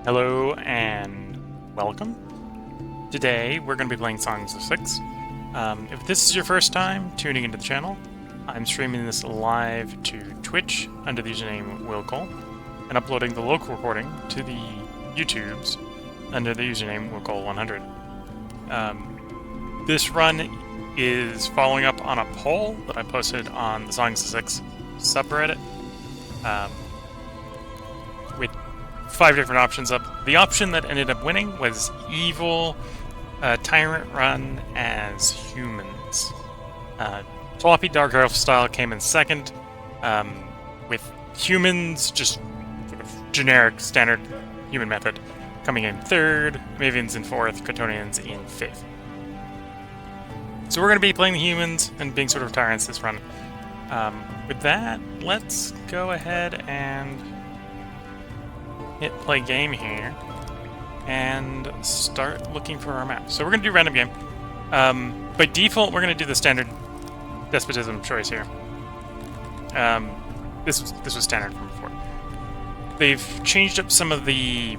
Hello and welcome. Today we're going to be playing Songs of Six. If this is your first time tuning into the channel, I'm streaming this live to Twitch under the username WillCole and uploading the local recording to the YouTubes under the username WillCole100. This run is following up on a poll that I posted on the Songs of Six subreddit with 5 different options up. The option that ended up winning was evil Tyrant Run as humans. Floppy Dark Elf style came in second, with humans, just sort of generic standard human method, coming in third, Mavians in fourth, Cotonians in fifth. So we're going to be playing the humans and being sort of tyrants this run. With that, let's go ahead and hit play game here and start looking for our map. So we're going to do random game. By default, we're going to do the standard despotism choice here. This was standard from before. They've changed up some of the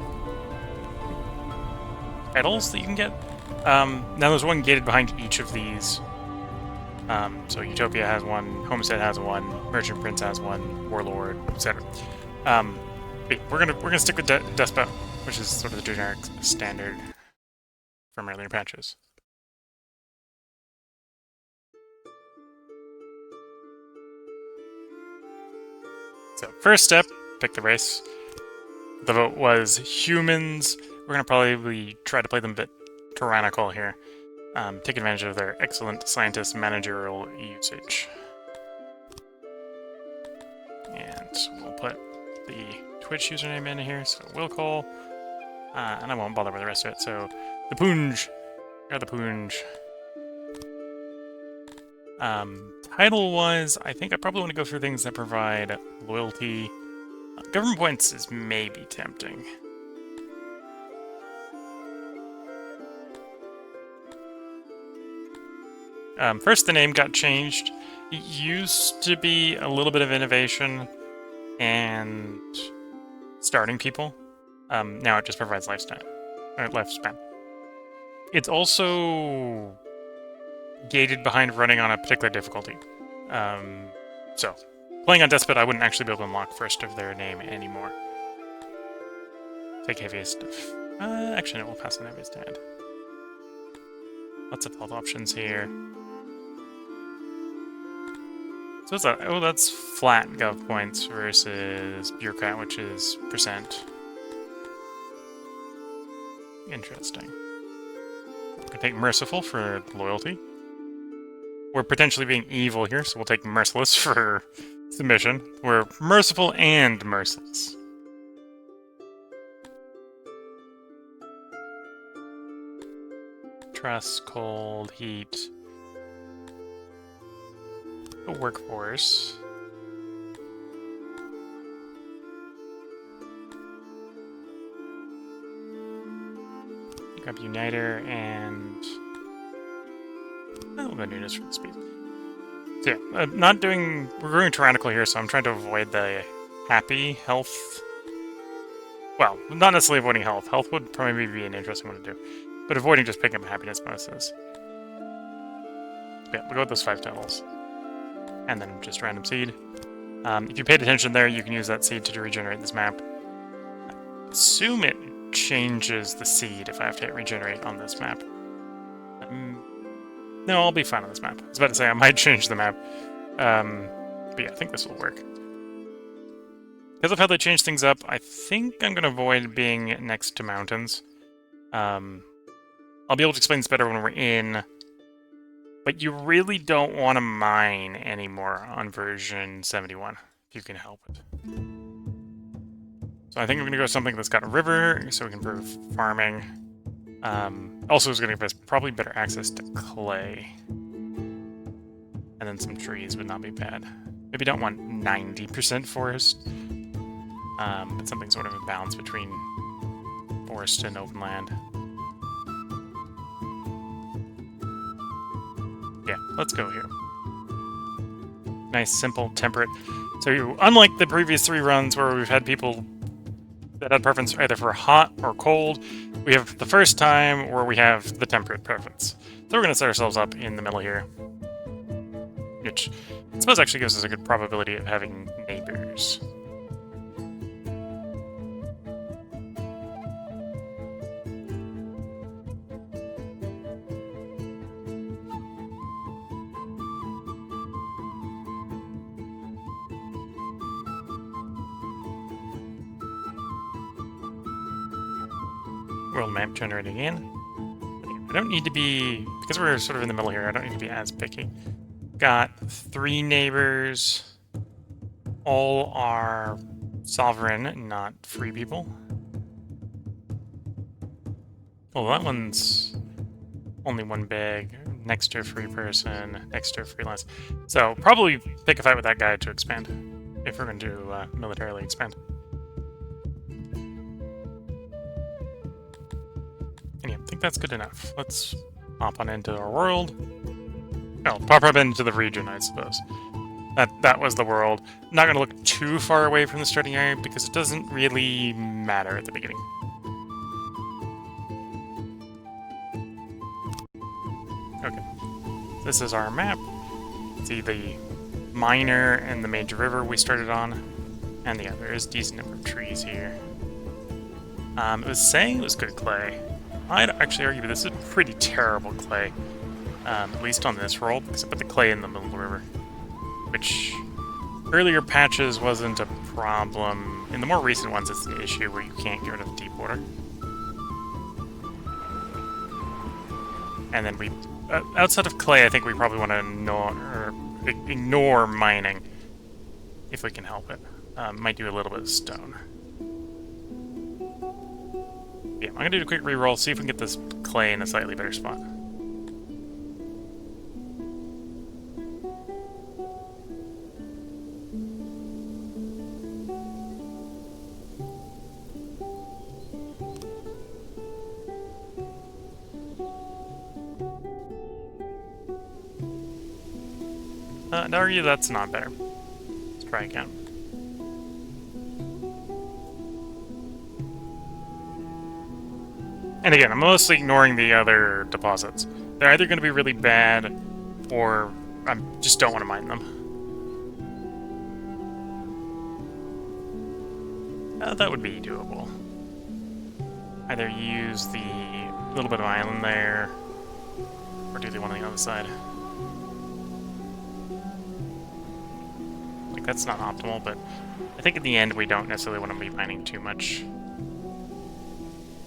titles that you can get. Now there's one gated behind each of these. So Utopia has one, Homestead has one, Merchant Prince has one, Warlord, etc. We're gonna stick with Despot, which is sort of the generic standard from earlier patches. So first step, pick the race. The vote was humans. We're gonna probably try to play them a bit tyrannical here. Take advantage of their excellent scientist managerial usage. And we'll put the Twitch username in here, so WillCole, and I won't bother with the rest of it. So the Poonge, got the Poonge. Title-wise, I think I probably want to go for things that provide loyalty. Government points is maybe tempting. First, the name got changed. It used to be a little bit of innovation and starting people. Now it just provides lifespan. It's also gated behind running on a particular difficulty. So, playing on Despot, I wouldn't actually be able to unlock first of their name anymore. Take heaviest. Actually, no, we'll pass on heaviest hand. Lots of health options here. So what's that? Oh, that's flat gov points versus bureaucrat, which is %. Interesting. We can take merciful for loyalty. We're potentially being evil here, so we'll take merciless for submission. We're merciful and merciless. Trust, cold, heat. A workforce. Grab Uniter and we'll go newness for the speed. So yeah, we're going tyrannical here, so I'm trying to avoid the happy health. Well, not necessarily avoiding health. Health would probably be an interesting one to do, but avoiding just picking up happiness bonuses. Yeah, we'll go with those 5 titles. And then just random seed. If you paid attention there, you can use that seed to regenerate this map. I assume it changes the seed if I have to hit regenerate on this map. No, I'll be fine on this map. I was about to say I might change the map. But yeah, I think this will work. Because of how they change things up, I think I'm going to avoid being next to mountains. I'll be able to explain this better when we're in. But you really don't want to mine anymore on version 71, if you can help it. So I think I'm going to go something that's got a river, so we can improve farming. Also is going to give us probably better access to clay. And then some trees would not be bad. Maybe don't want 90% forest, but something sort of in balance between forest and open land. Yeah, let's go here. Nice, simple, temperate. So unlike the previous 3 runs where we've had people that had preference either for hot or cold. We have the first time where we have the temperate preference. So we're going to set ourselves up in the middle here, which I suppose actually gives us a good probability of having neighbors. World map generating in. I don't need to be, because we're sort of in the middle here, I don't need to be as picky. Got 3 neighbors. All are sovereign, not free people. Well, that one's only 1 big, next to a free person, next to a freelance. So probably pick a fight with that guy to expand, if we're going to militarily expand. And yeah, I think that's good enough. Let's hop on into our world. Oh, pop up into the region, I suppose. That was the world. I'm not going to look too far away from the starting area because it doesn't really matter at the beginning. Okay, this is our map. See the minor and the major river we started on. And yeah, there is a decent number of trees here. It was saying it was good clay. I'd actually argue this is pretty terrible clay, at least on this roll, because I put the clay in the middle of the river, which earlier patches wasn't a problem. In the more recent ones, it's an issue where you can't get rid of deep water. And then we, outside of clay, I think we probably want to ignore mining, if we can help it. Might do a little bit of stone. Yeah, I'm going to do a quick reroll, see if we can get this clay in a slightly better spot. I'd argue that's not better. Let's try again. And again, I'm mostly ignoring the other deposits. They're either going to be really bad, or I just don't want to mine them. That would be doable. Either use the little bit of island there, or do the one on the other side. Like, that's not optimal, but I think in the end we don't necessarily want to be mining too much.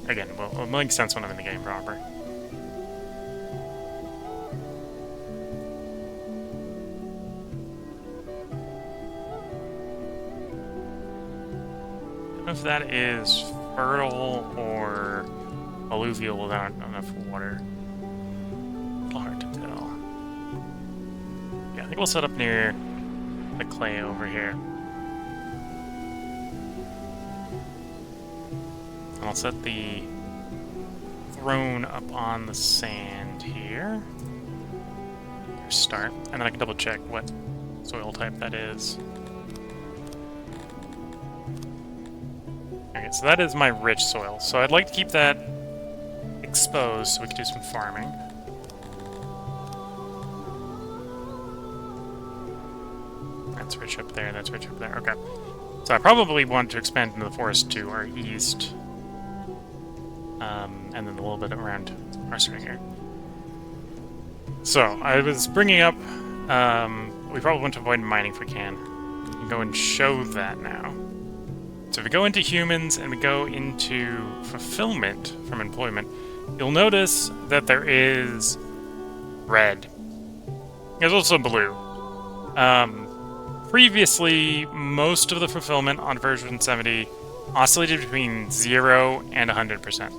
Again, well, it makes sense when I'm in the game proper. I don't know if that is fertile or alluvial without enough water. A little hard to tell. Yeah, I think we'll set up near the clay over here. I'll set the throne up on the sand here. Start, and then I can double check what soil type that is. Okay, so that is my rich soil. So I'd like to keep that exposed so we can do some farming. That's rich up there, that's rich up there. Okay. So I probably want to expand into the forest to our east. And then a little bit around our starting area. So, I was bringing up, we probably want to avoid mining if we can. And go and show that now. So if we go into humans and we go into fulfillment from employment, you'll notice that there is red. There's also blue. Previously, most of the fulfillment on version 70 oscillated between 0 and 100%,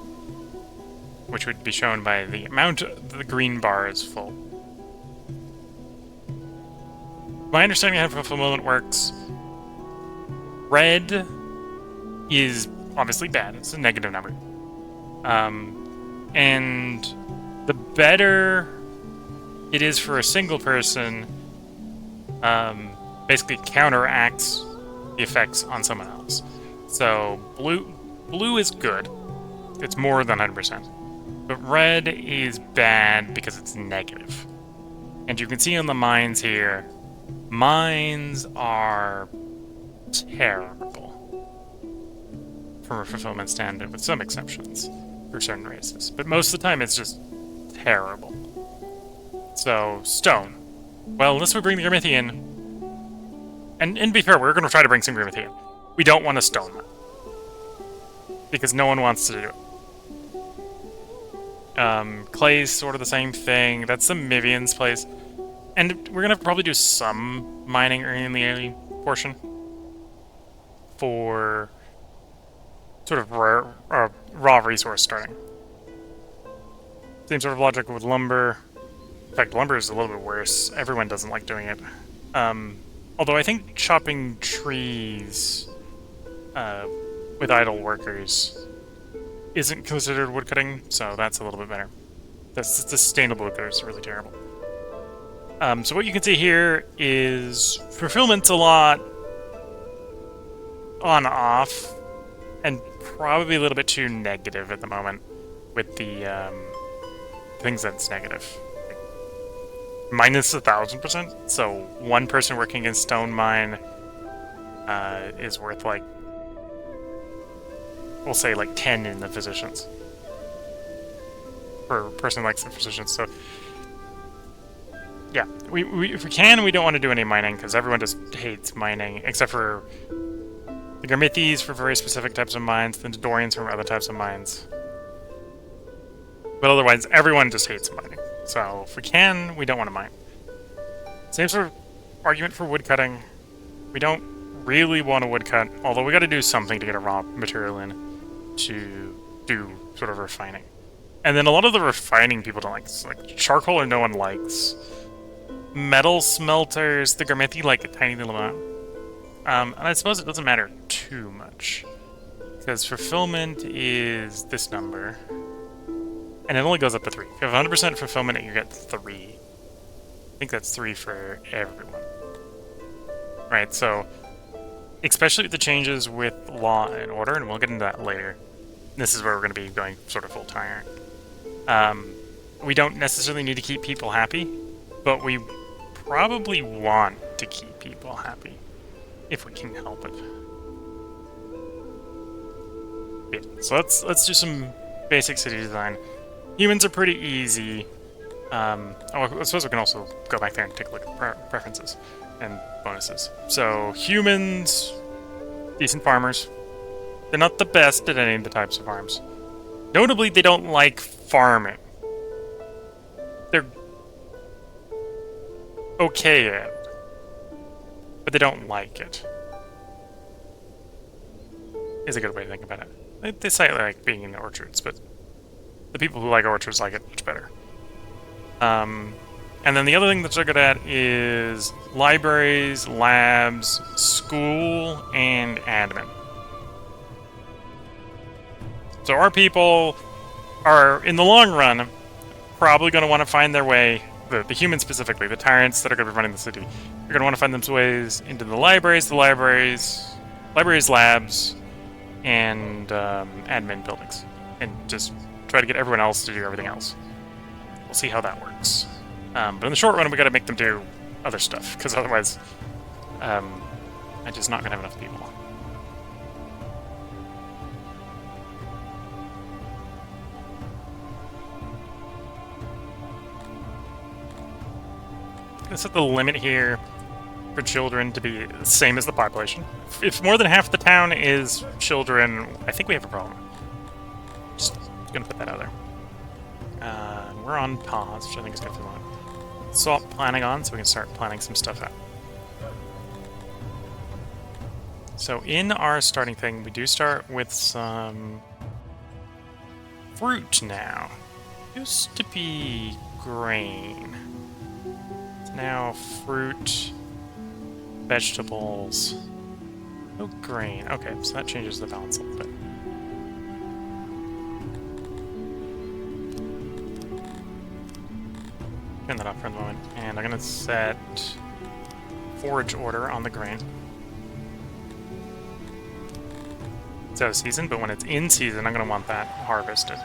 which would be shown by the amount the green bar is full. My understanding of how fulfillment works, red is obviously bad. It's a negative number. And the better it is for a single person, basically counteracts the effects on someone else. So Blue is good. It's more than 100%. But red is bad because it's negative. And you can see on the mines here, mines are terrible from a fulfillment standard, with some exceptions for certain races. But most of the time, it's just terrible. So, stone. Well, unless we bring the Grimmithian, and to be fair, we're going to try to bring some Grimmithian. We don't want a stone mine, because no one wants to do it. Clay's sort of the same thing. That's the Mivian's place. And we're going to probably do some mining in the early portion for sort of raw resource starting. Same sort of logic with lumber. In fact, lumber is a little bit worse. Everyone doesn't like doing it. Although I think chopping trees with idle workers isn't considered woodcutting, so that's a little bit better. The sustainable woodcutter is really terrible. So what you can see here is fulfillment's a lot on-off, and probably a little bit too negative at the moment with the things that's negative. Like, minus 1,000%, so one person working in stone mine is worth, like, we'll say like 10 in the physicians. For a person who likes the physicians, so yeah, if we can, we don't want to do any mining, because everyone just hates mining, except for the Garmithis for very specific types of mines, the Dorians for other types of mines. But otherwise, everyone just hates mining. So if we can, we don't want to mine. Same sort of argument for woodcutting. We don't really want to woodcut, although we got to do something to get a raw material in to do sort of refining. And then a lot of the refining people don't like. Like charcoal or no one likes. Metal smelters, the Garmethi like a tiny little amount. And I suppose it doesn't matter too much, because fulfillment is this number, and it only goes up to 3. If you have 100% fulfillment, you get 3. I think that's 3 for everyone. Right, so especially with the changes with law and order, and we'll get into that later. This is where we're going to be going sort of full tyrant. We don't necessarily need to keep people happy, but we probably want to keep people happy if we can help it. Yeah, so let's do some basic city design. Humans are pretty easy. I suppose we can also go back there and take a look at preferences and bonuses. So humans, decent farmers. They're not the best at any of the types of farms. Notably, they don't like farming. They're okay at it, but they don't like it. Is a good way to think about it. They slightly like being in the orchards, but the people who like orchards like it much better. And then the other thing that they're good at is libraries, labs, school, and admin. So our people are, in the long run, probably going to want to find their way, the humans specifically, the tyrants that are going to be running the city, are going to want to find them ways into the libraries, labs, and admin buildings, and just try to get everyone else to do everything else. We'll see how that works. But in the short run, we got to make them do other stuff, because otherwise, I'm just not going to have enough people. I'm going to set the limit here for children to be the same as the population. If more than half the town is children, I think we have a problem. Just going to put that out there. We're on pause, which I think is good for the moment. Swap planning on, so we can start planning some stuff out. So in our starting thing, we do start with some fruit now. Used to be grain. It's now fruit, vegetables, no grain. Okay, so that changes the balance a little bit. Turn that off for the moment, and I'm going to set forage order on the grain. it's out of season, but when it's in season, I'm going to want that harvested.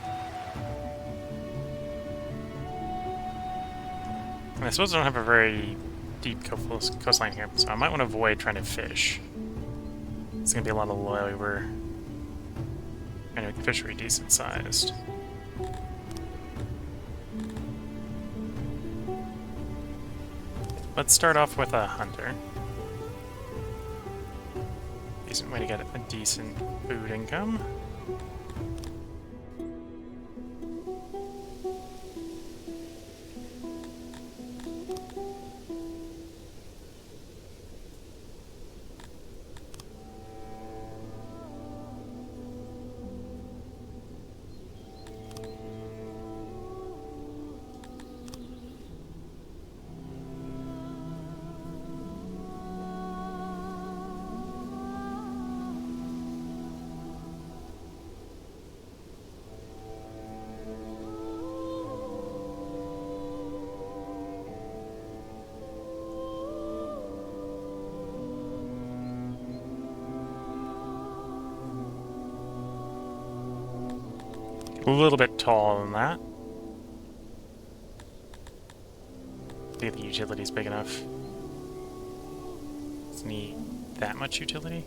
And I suppose I don't have a very deep coastline here, so I might want to avoid trying to fish. It's going to be a lot of labor. And make the fishery decent sized. Let's start off with a hunter. Decent way to get a decent food income. A little bit taller than that. I think the utility's big enough. Doesn't need that much utility.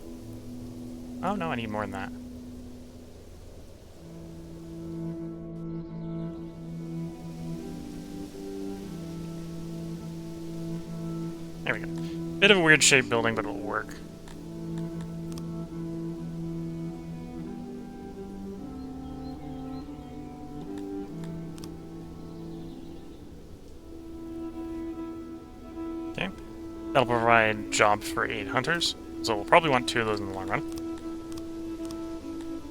Oh no, I need more than that. There we go. Bit of a weird shaped building, but it'll work. Okay. That'll provide jobs for 8 hunters, so we'll probably want 2 of those in the long run.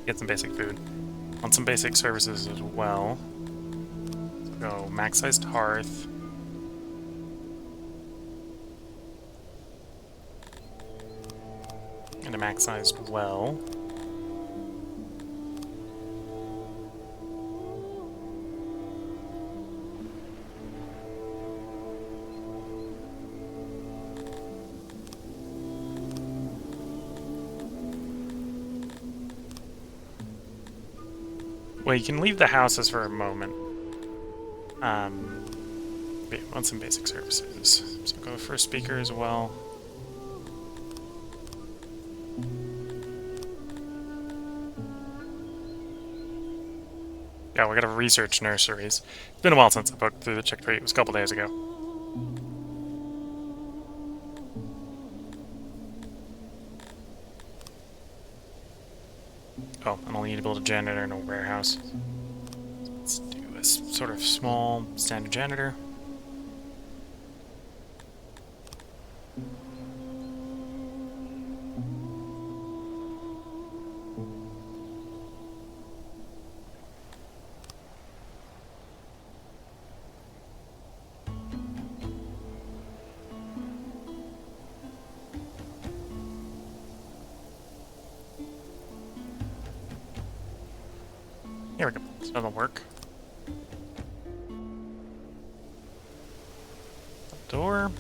Get some basic food. Want some basic services as well. Let's go max-sized hearth. And a max-sized well. Well, you can leave the houses for a moment. But yeah, want some basic services. So go for a speaker as well. Yeah, we gotta research nurseries. It's been a while since I booked through the check tree. It was a couple days ago. Oh, and I'll need to build a janitor and a warehouse. Let's do a sort of small standard janitor. Here we go. This doesn't work. Door.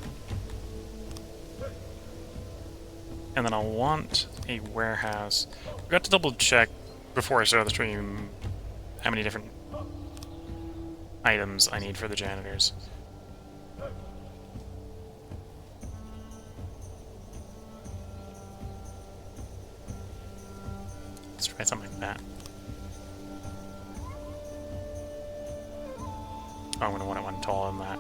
And then I'll want a warehouse. I got to double check before I started the stream how many different items I need for the janitors. Let's try something like that. Oh, I'm going to want it one taller than that.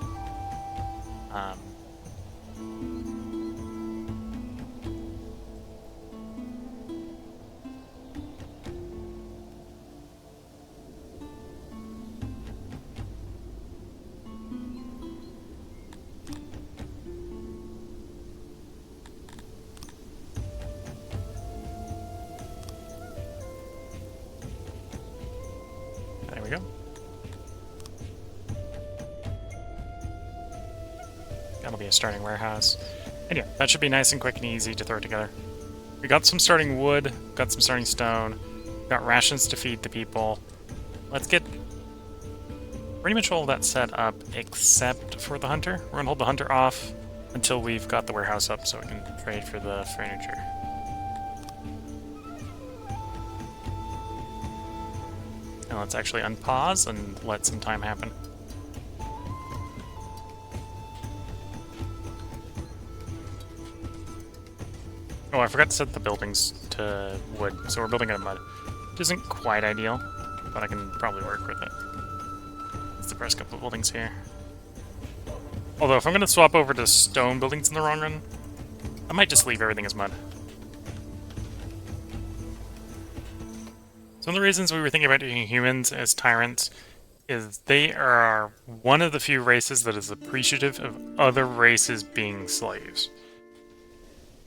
There we go. That'll be a starting warehouse. And yeah, that should be nice and quick and easy to throw together. We got some starting wood, got some starting stone, got rations to feed the people. Let's get pretty much all of that set up except for the hunter. We're gonna hold the hunter off until we've got the warehouse up so we can trade for the furniture. And let's actually unpause and let some time happen. Oh, I forgot to set the buildings to wood, so we're building out of mud. Which isn't quite ideal, but I can probably work with it. Let's depress a couple of buildings here. Although, if I'm going to swap over to stone buildings in the long run, I might just leave everything as mud. So one of the reasons we were thinking about doing humans as tyrants is they are one of the few races that is appreciative of other races being slaves.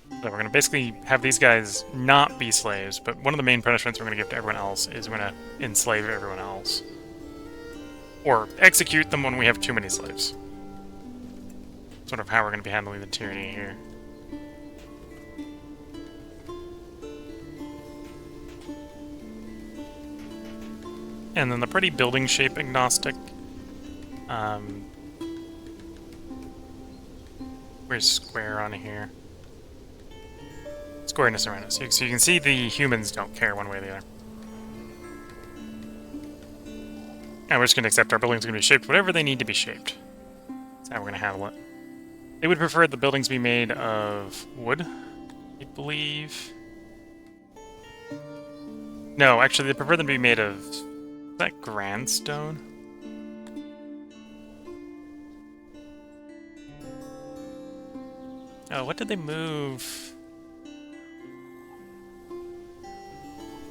So we're going to basically have these guys not be slaves, but one of the main punishments we're going to give to everyone else is we're going to enslave everyone else. Or execute them when we have too many slaves. Sort of how we're going to be handling the tyranny here. And then the pretty building shape agnostic. Where's square on here? Squareness around it. So you can see the humans don't care one way or the other. And we're just going to accept our buildings are going to be shaped whatever they need to be shaped. That's how we're going to handle it. They would prefer the buildings be made of wood, I believe. No, actually, they prefer them to be made of... Is that grandstone? Oh, what did they move?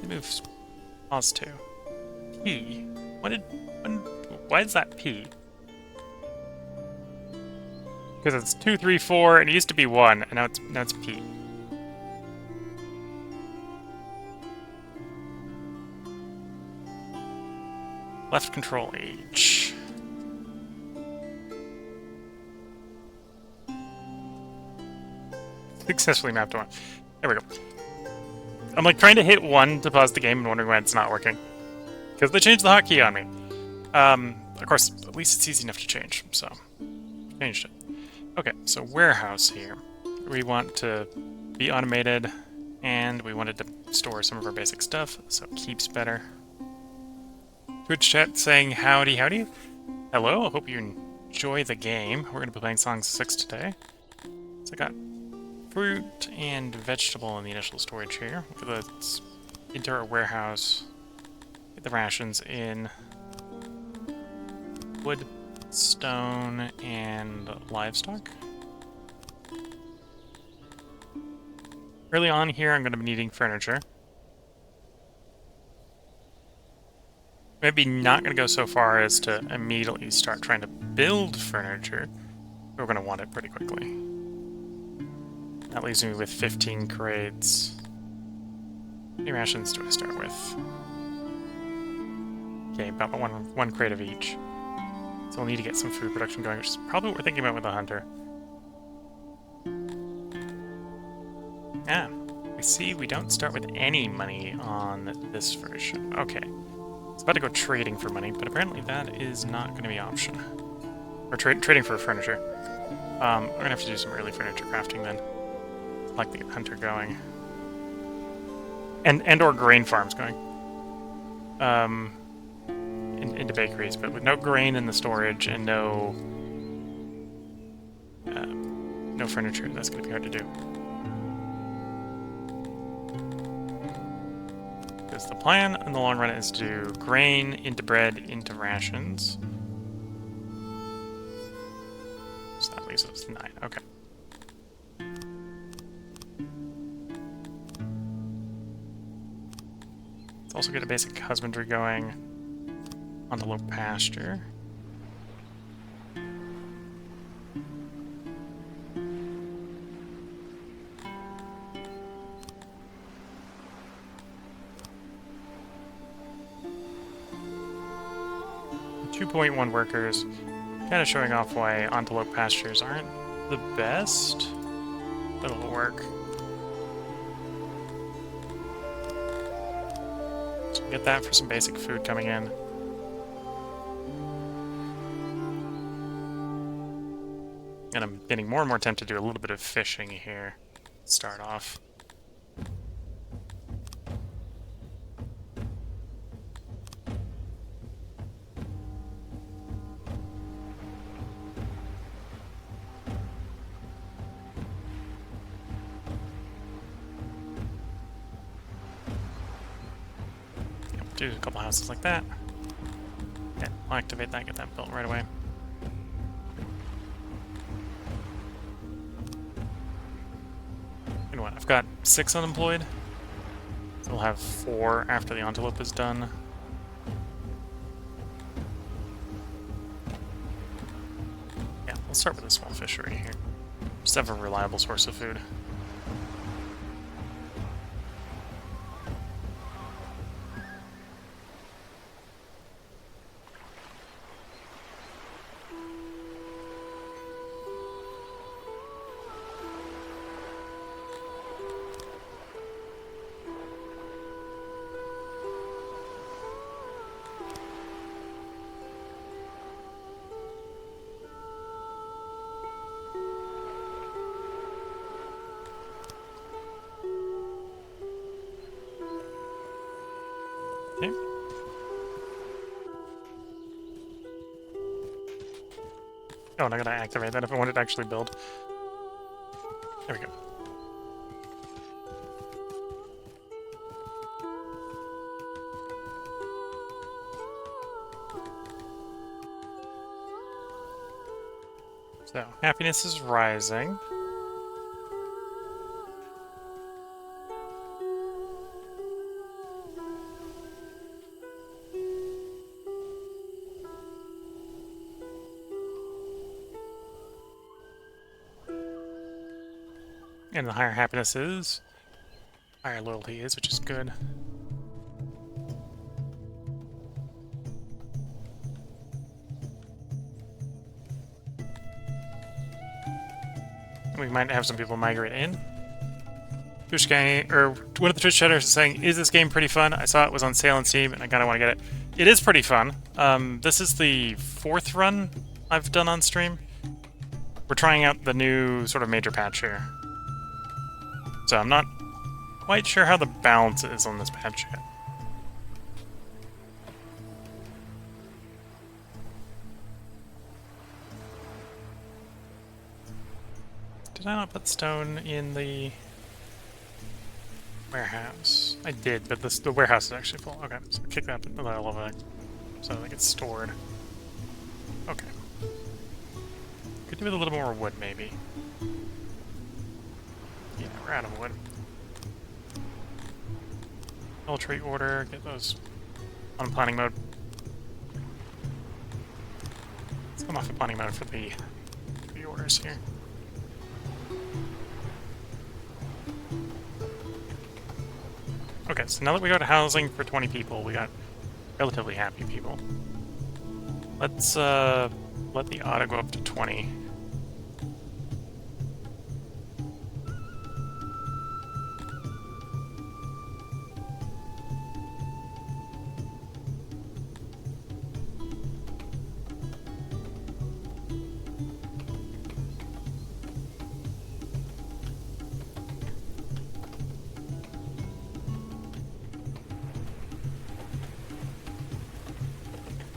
They moved pause to. P. Why is that P? Because it's 2, 3, 4, and it used to be 1, and now it's P. Left control H. Successfully mapped on. There we go. I'm like trying to hit 1 to pause the game and wondering why it's not working. Because they changed the hotkey on me. Of course, at least it's easy enough to change, so changed it. Okay, so warehouse here. We want to be automated, and we wanted to store some of our basic stuff, so it keeps better. Twitch chat saying howdy howdy. Hello, I hope you enjoy the game. We're going to be playing Songs 6 today. So I got fruit and vegetable in the initial storage here. Let's enter our warehouse, get the rations in. Wood, stone, and livestock. Early on here, I'm going to be needing furniture. Maybe not going to go so far as to immediately start trying to build furniture. We're going to want it pretty quickly. That leaves me with 15 crates. How many rations do I start with? Okay, about one crate of each. So we'll need to get some food production going, which is probably what we're thinking about with the hunter. Ah, we see we don't start with any money on this version. Okay. It's about to go trading for money, but apparently that is not going to be an option. Or trading for furniture. We're going to have to do some early furniture crafting then. I'd like to get hunter going. And or grain farms going. Into bakeries, but with no grain in the storage and no furniture, that's going to be hard to do. Because the plan in the long run is to do grain into bread into rations. So that leaves us 9. Okay. Let's also get a basic husbandry going. Antelope pasture. .1 workers, kind of showing off why antelope pastures aren't the best, but it'll work. So get that for some basic food coming in. And I'm getting more and more tempted to do a little bit of fishing here. Start off. do a couple houses like that. Yeah, I'll activate that, get that built right away. And what? I've got 6 unemployed. So we'll have 4 after the antelope is done. Yeah, we'll start with a small fishery here. Just have a reliable source of food. Okay. Oh, and I gotta activate that if I want it to actually build. There we go. So, happiness is rising. And the higher happiness is, higher loyalty is, which is good. We might have some people migrate in. Twitch guy, or one of the Twitch chatters is saying, is this game pretty fun? I saw it was on sale on Steam, and I kind of want to get it. It is pretty fun. This is the 4th run I've done on stream. We're trying out the new sort of major patch here. So I'm not quite sure how the balance is on this patch yet. Did I not put stone in the warehouse? I did, but the warehouse is actually full. Okay, so kick that a little bit so that it gets stored. Okay. Could do with a little more wood, maybe. Yeah, we're out of wood. Military order, get those on planning mode. Let's come off of planning mode for the orders here. Okay, so now that we got housing for 20 people, we got relatively happy people. Let's let the auto go up to 20.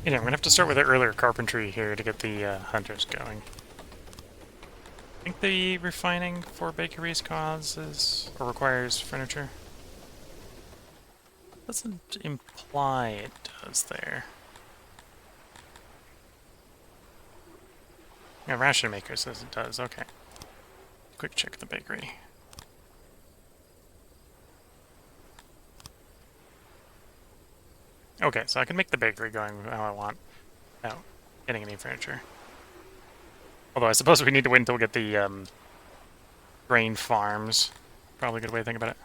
Yeah, we're gonna have to start with the earlier carpentry here to get the hunters going. I think the refining for bakeries causes or requires furniture. Doesn't imply it does there. Yeah, ration maker says it does. Okay. Quick check the bakery. Okay, so I can make the bakery going how I want without getting any furniture. Although I suppose we need to wait until we get the grain farms. Probably a good way to think about it.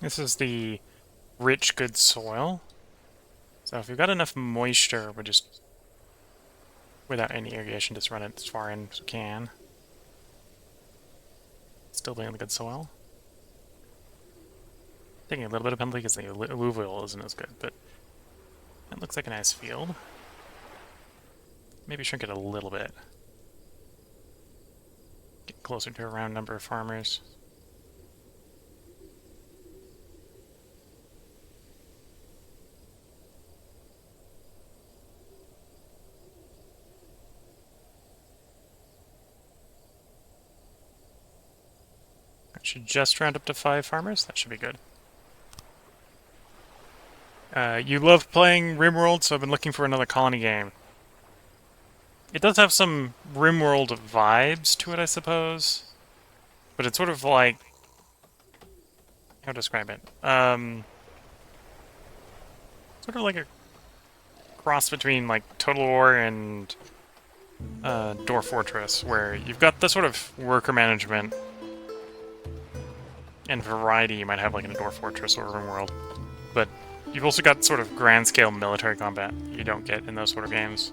This is the rich, good soil. So if we've got enough moisture, we'll just, without any irrigation, just run it as far in as we can. Still being the good soil. Taking a little bit of penalty because the alluvial isn't as good, but that looks like a nice field. Maybe shrink it a little bit. Get closer to a round number of farmers. That should just round up to 5 farmers. That should be good. You love playing RimWorld, so I've been looking for another colony game. It does have some RimWorld vibes to it, I suppose. But it's sort of like... how to describe it? Sort of like a cross between like Total War and Dwarf Fortress, where you've got the sort of worker management and variety you might have like in a Dwarf Fortress or RimWorld. But you've also got sort of grand-scale military combat you don't get in those sort of games.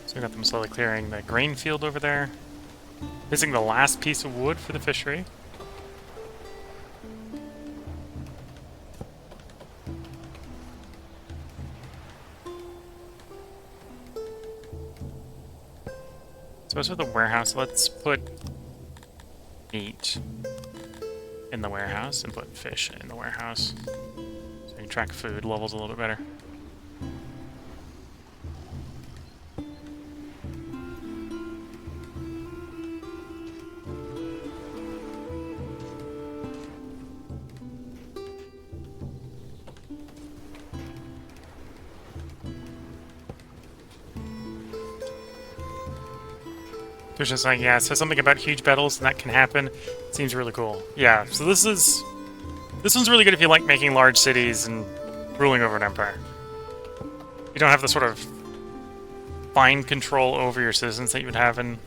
So we got them slowly clearing the grain field over there. Missing the last piece of wood for the fishery. So as for the warehouse, let's put meat in the warehouse and put fish in the warehouse. So you can track food levels a little bit better. There's just like, yeah, it says something about huge battles and that can happen. It seems really cool. Yeah, so this one's really good if you like making large cities and ruling over an empire. You don't have the sort of fine control over your citizens that you would have in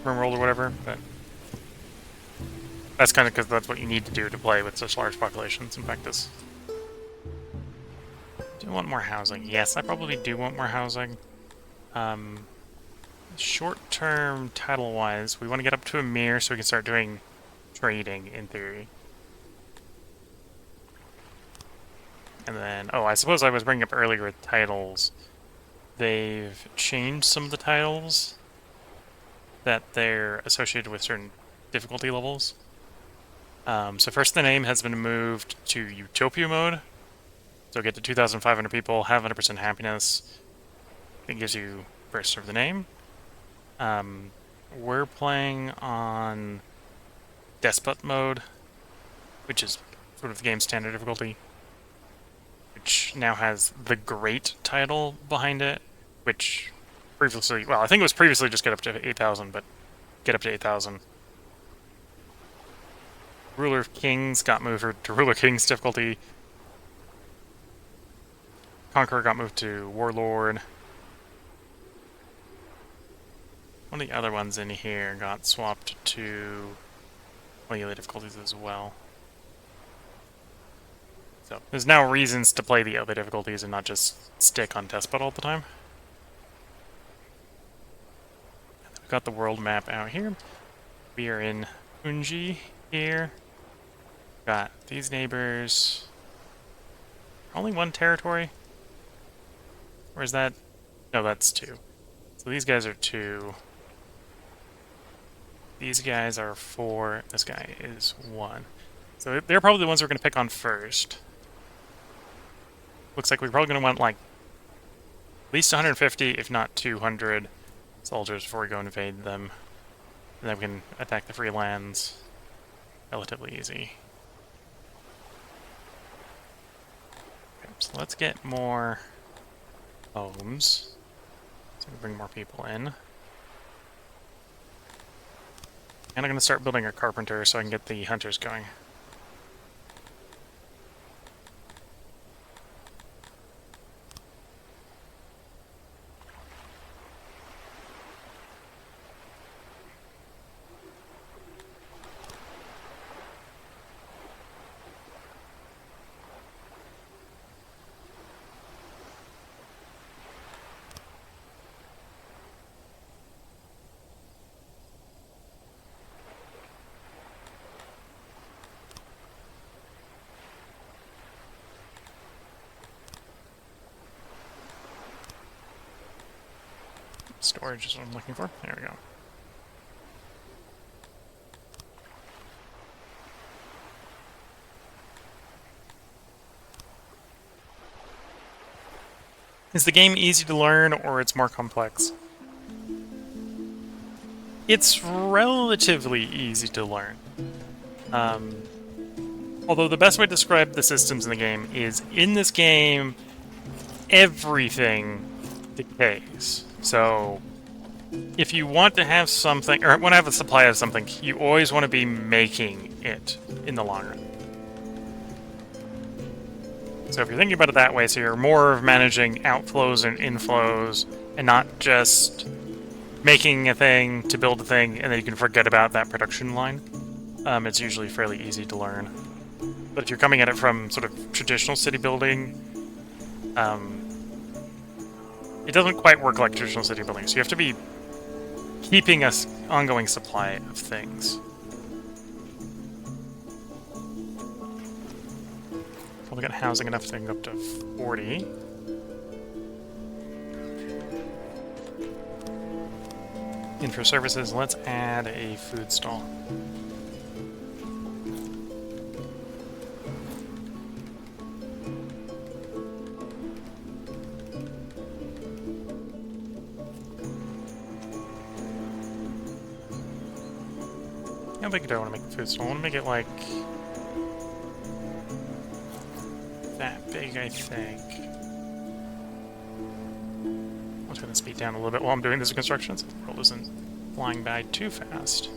RimWorld or whatever, but that's kind of because that's what you need to do to play with such large populations in practice. Do I want more housing? Yes, I probably do want more housing. Short-term title-wise, we want to get up to a mirror so we can start doing trading, in theory. And then, oh, I suppose I was bringing up earlier with titles. They've changed some of the titles that they're associated with certain difficulty levels. So first the name has been moved to Utopia mode. So get to 2,500 people, have 100% happiness. It gives you first serve the name. We're playing on Despot mode, which is sort of the game's standard difficulty, which now has the Great title behind it, which previously, well, I think it was previously just get up to 8,000, but get up to 8,000. Ruler of Kings got moved to Ruler Kings difficulty. Conqueror got moved to Warlord. One of the other ones in here got swapped to melee difficulties as well. So there's now reasons to play the other difficulties and not just stick on Despot all the time. We've got the world map out here. We are in Unji here. Got these neighbors. Only one territory? Or is that... no, that's 2. So these guys are 2. These guys are 4. This guy is 1. So they're probably the ones we're going to pick on first. Looks like we're probably going to want, like, at least 150, if not 200 soldiers before we go invade them. And then we can attack the free lands relatively easy. Okay, so let's get more homes. So we bring more people in. And I'm going to start building a carpenter so I can get the hunters going. Storage is what I'm looking for. There we go. Is the game easy to learn, or it's more complex? It's relatively easy to learn. Although the best way to describe the systems in the game is, in this game, everything decays. So, if you want to have something, or want to have a supply of something, you always want to be making it in the long run. So if you're thinking about it that way, so you're more of managing outflows and inflows, and not just making a thing to build a thing, and then you can forget about that production line, it's usually fairly easy to learn. But if you're coming at it from sort of traditional city building, it doesn't quite work like traditional city building, so you have to be keeping an ongoing supply of things. Probably got housing enough to go up to 40. Info services, let's add a food stall. How big do I want to make the food stall? I want to make it like that big, I think. I'll turn the speed down a little bit while I'm doing this construction so the world isn't flying by too fast.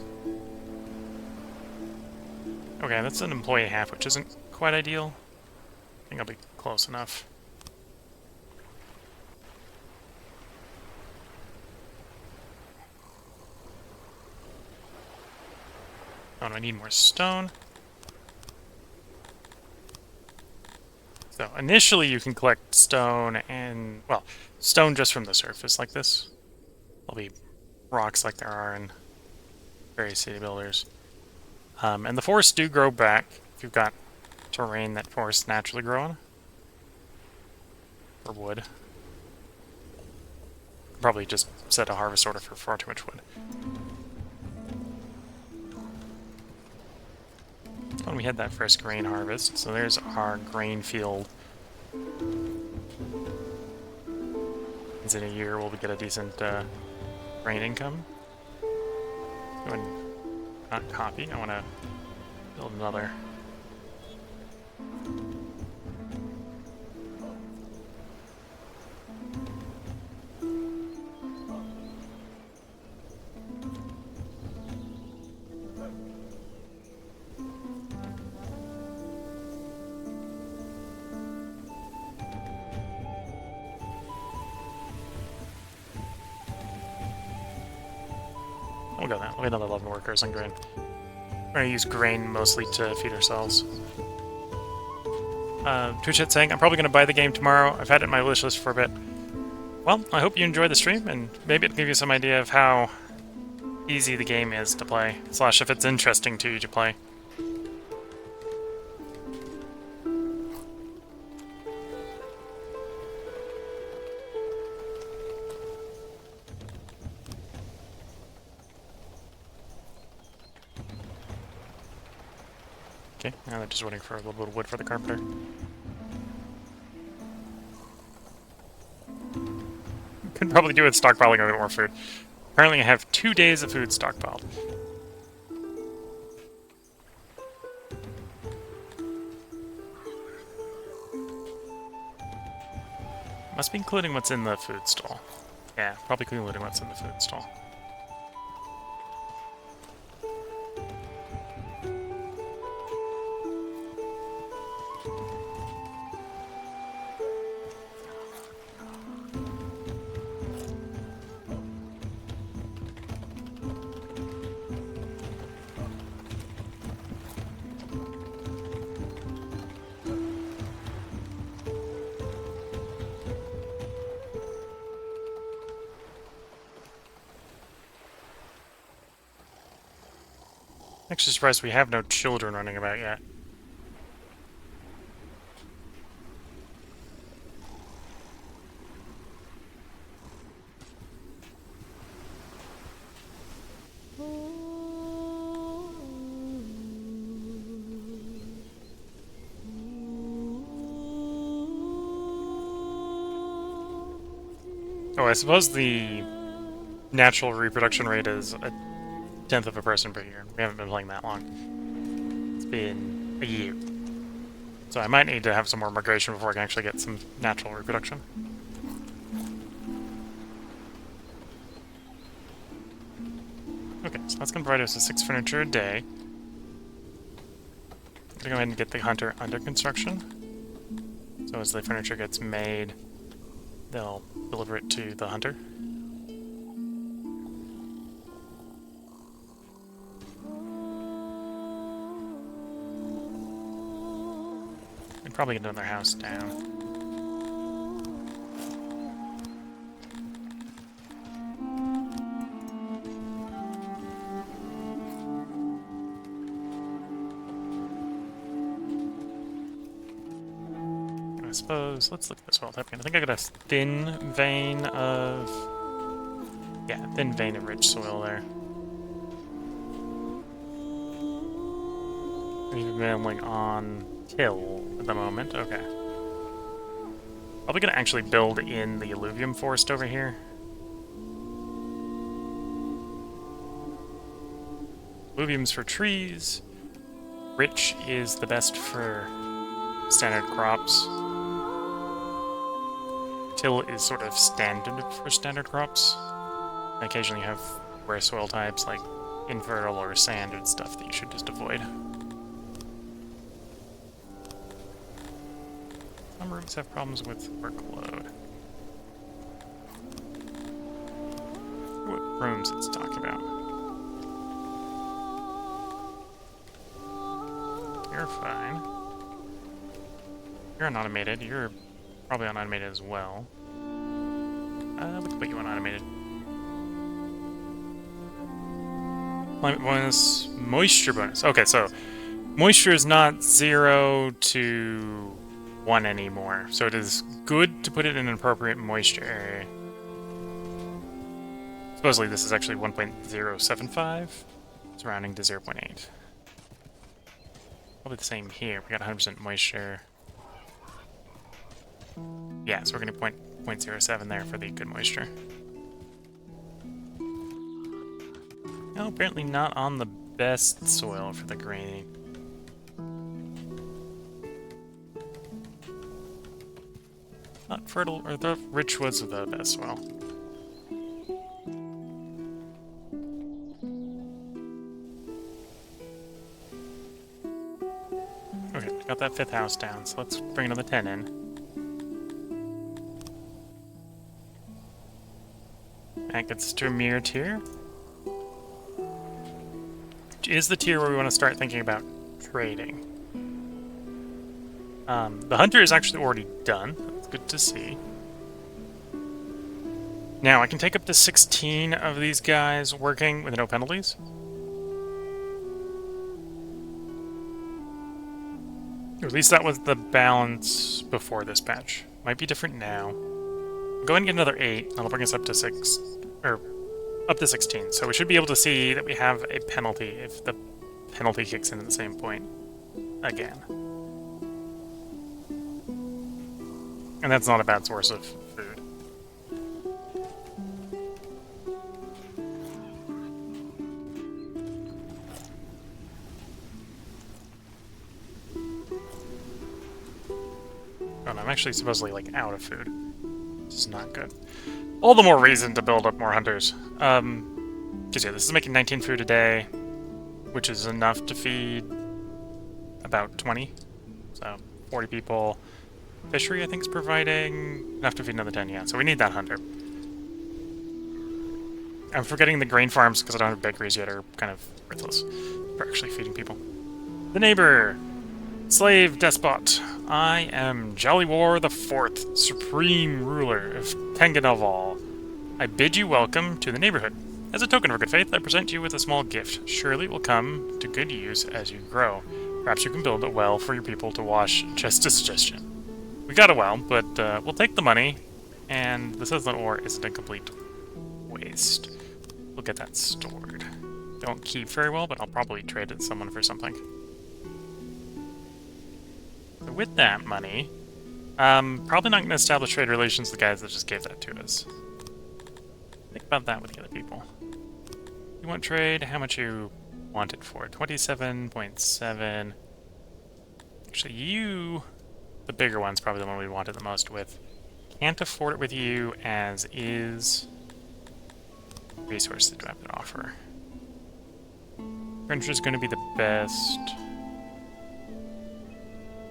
Okay, that's an employee half, which isn't quite ideal. I think I'll be close enough. Oh, do I need more stone? So initially you can collect stone and, well, stone just from the surface like this. There'll be rocks like there are in various city builders. And the forests do grow back if you've got terrain that forests naturally grow on. Or wood. Probably just set a harvest order for far too much wood. When we had that first grain harvest, so there's our grain field. Means in a year we'll get a decent grain income. Go and not copy, I want to build another. We'll go that. We'll get another 11 workers on grain. We're going to use grain mostly to feed ourselves. Twitch chat saying, I'm probably going to buy the game tomorrow. I've had it on my wish list for a bit. Well, I hope you enjoy the stream, and maybe it'll give you some idea of how easy the game is to play, / if it's interesting to you to play. Okay, now they're just waiting for a little bit of wood for the carpenter. Could probably do with stockpiling a bit more food. Apparently I have 2 days of food stockpiled. Must be including what's in the food stall. Yeah, probably including what's in the food stall. Actually surprised we have no children running about yet. Oh, I suppose the natural reproduction rate is a tenth of a person per year. We haven't been playing that long. It's been a year. So I might need to have some more migration before I can actually get some natural reproduction. Okay, so that's going to provide us with 6 furniture a day. I'm going to go ahead and get the hunter under construction. So as the furniture gets made, they'll deliver it to the hunter. They'd probably get another house down. I suppose, let's look at this soil type again. I think I got a thin vein of... yeah, thin vein of rich soil there. We've been like on till at the moment, okay. Probably gonna actually build in the alluvium forest over here. Alluvium's for trees. Rich is the best for standard crops. Till is sort of standard for standard crops. And occasionally you have rare soil types like infertile or sand and stuff that you should just avoid. Some rooms have problems with workload. What rooms it's talking about? You're fine. You're unautomated. You're probably unautomated as well. We can put you unautomated. Climate bonus, moisture bonus. Okay, so moisture is not 0 to 1 anymore. So it is good to put it in an appropriate moisture area. Supposedly this is actually 1.075. It's rounding to 0.8. Probably the same here. We got 100% moisture. Yeah, so we're going to 0.07 there for the good moisture. No, apparently not on the best soil for the graining. Not fertile, or the rich woods are the best soil. Okay, got that 5th house down, so let's bring another 10 in. That gets to a mirror tier. Which is the tier where we want to start thinking about trading. The hunter is actually already done. That's good to see. Now, I can take up to 16 of these guys working with no penalties. Or at least that was the balance before this patch. Might be different now. Go ahead and get another 8. That'll bring us up to 6, or up to 16. So we should be able to see that we have a penalty if the penalty kicks in at the same point again. And that's not a bad source of food. Oh, and I'm actually supposedly like out of food. This is not good. All the more reason to build up more hunters. Because yeah, this is making 19 food a day, which is enough to feed about 20. So 40 people. Fishery, I think, is providing enough to feed another 10, yeah. So we need that hunter. I'm forgetting the grain farms because I don't have bakeries yet are kind of worthless for actually feeding people. The neighbor! Slave despot. I am Jolly War the Fourth, supreme ruler of Tenganaval. I bid you welcome to the neighborhood. As a token of good faith, I present you with a small gift. Surely it will come to good use as you grow. Perhaps you can build a well for your people to wash. Just a suggestion. We got a well, but we'll take the money, and the Sizzling ore isn't a complete waste. We'll get that stored. Don't keep very well, but I'll probably trade it to someone for something. So with that money, probably not going to establish trade relations with the guys that just gave that to us. Think about that with the other people. You want trade? How much you want it for? 27.7. Actually, you, the bigger one's probably the one we wanted the most with. Can't afford it with you, as is resources do I have to offer. Furniture is going to be the best.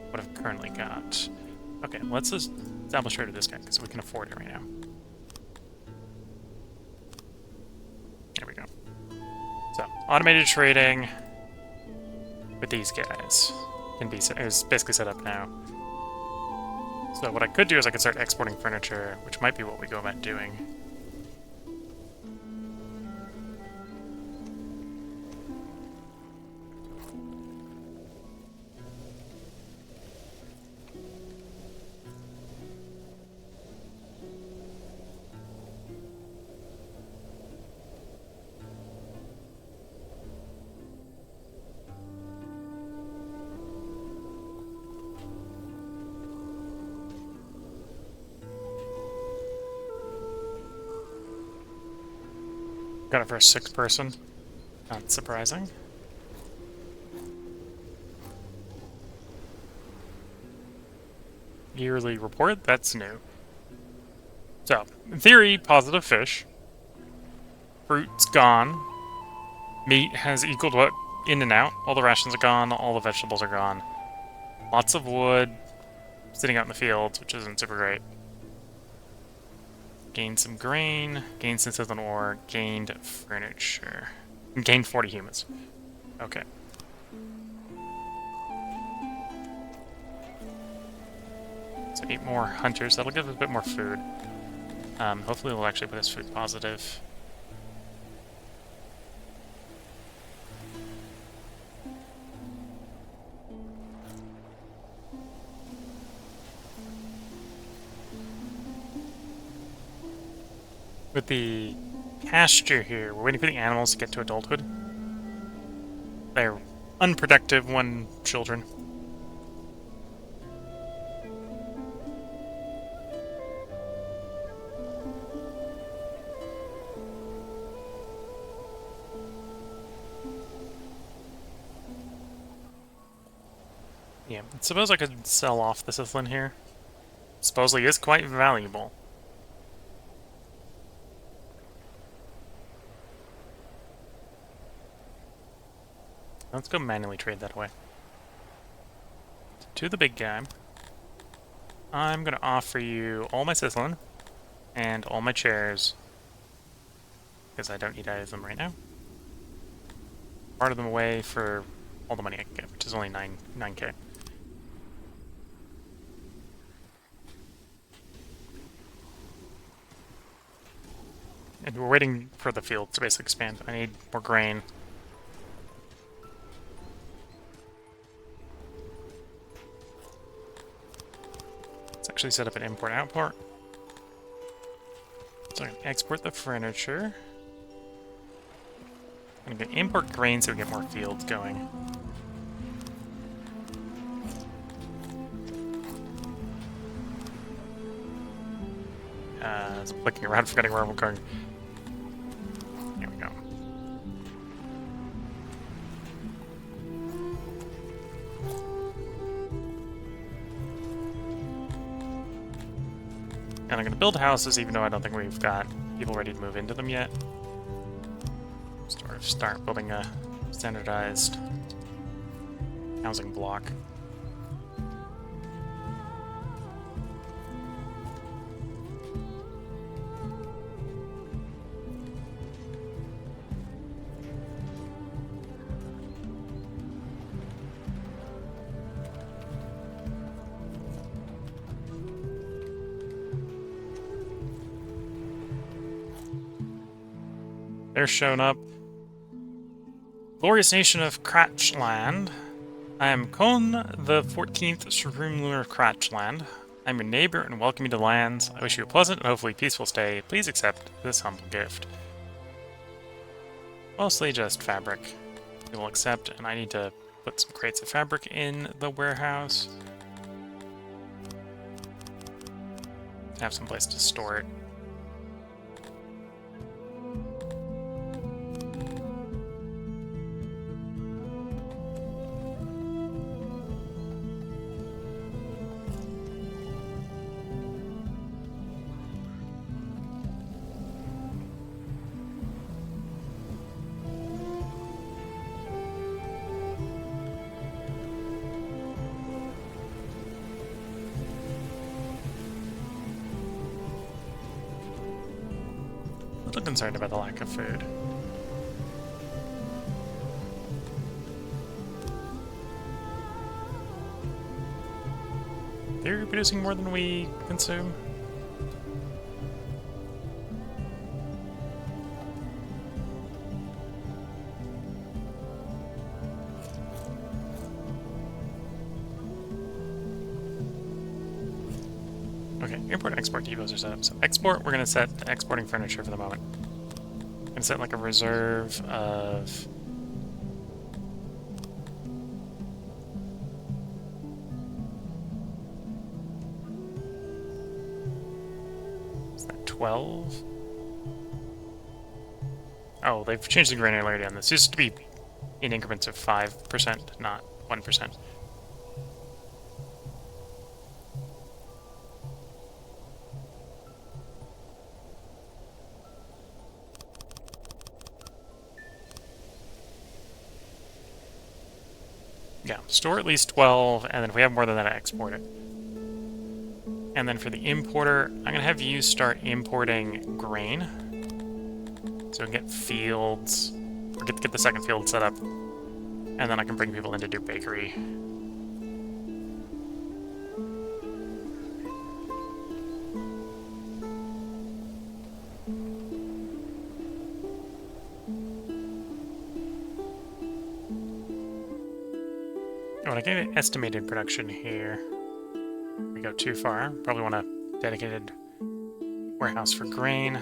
What I've currently got. Okay, let's just establish trade with this guy because we can afford it right now. There we go. So, automated trading with these guys can be is basically set up now. So what I could do is I could start exporting furniture, which might be what we go about doing. Got it for a 6-person. Not surprising. Yearly report, that's new. So, in theory, positive fish. Fruit's gone. Meat has equaled what in and out. All the rations are gone, all the vegetables are gone. Lots of wood sitting out in the fields, which isn't super great. Gained some grain, gained synthesis and ore, gained furniture. And gained 40 humans. Okay. So 8 more hunters, that'll give us a bit more food. Hopefully we'll actually put us food positive. With the pasture here, we're waiting for the animals to get to adulthood. They're unproductive when children. Yeah, I suppose I could sell off the Sithlin here. Supposedly is quite valuable. Let's go manually trade that away. To the big guy. I'm going to offer you all my Sithlin and all my chairs because I don't need either of them right now. Part of them away for all the money I can get, which is only 9k. And we're waiting for the field to basically expand. I need more grain. Let's actually set up an import-outport. So I'm going to export the furniture. I'm going to import grain so we get more fields going. I was clicking around, forgetting where I'm going. Here we go. And I'm going to build houses even though I don't think we've got people ready to move into them yet. Start building a standardized housing block. They're showing up. Glorious nation of Cratchland. I am Kon, the 14th Supreme Lunar of Cratchland. I'm your neighbor and welcome you to lands. I wish you a pleasant and hopefully peaceful stay. Please accept this humble gift. Mostly just fabric. We will accept, and I need to put some crates of fabric in the warehouse. Have some place to store it. little concerned about the lack of food. They're producing more than we consume. Okay, import and export depots are set up. So export, we're going to set exporting furniture for the moment. Going to set like a reserve of... Is that 12? Oh, they've changed the granularity on this. It used to be in increments of 5%, not 1%. Yeah, store at least 12, and then if we have more than that, export it. And then for the importer, I'm going to have you start importing grain. So we can get fields, or get the second field set up, and then I can bring people in to do bakery. When I get estimated production here, we go too far. Probably want a dedicated warehouse for grain.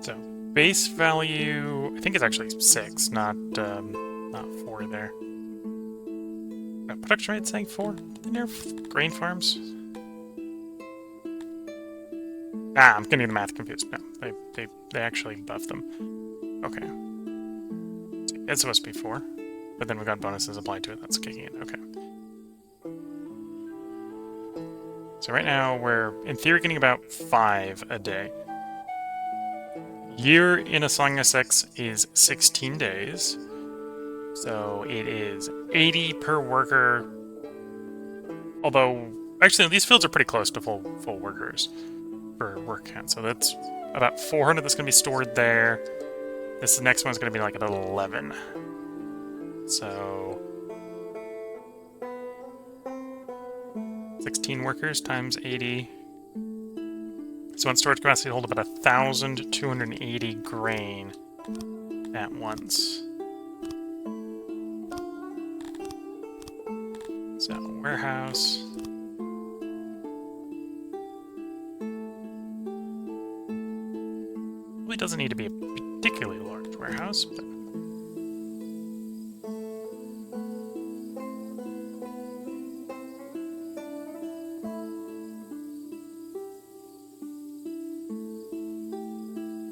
So base value, I think it's actually 6, not 4 there. Production rate saying 4? Did they nerf grain farms? Ah, I'm getting the math confused. No, they actually buffed them. Okay. It's supposed to be 4, but then we got bonuses applied to it. That's kicking in. Okay. So right now we're, in theory, getting about 5 a day. Year in a Song of 6 is 16 days. So it is 80 per worker. Although, actually, these fields are pretty close to full workers per work count. So that's about 400 that's going to be stored there. This next one's going to be like at 11. So 16 workers times 80. So on storage capacity, hold about 1,280 grain at once. So warehouse. Really doesn't need to be a particularly large warehouse, but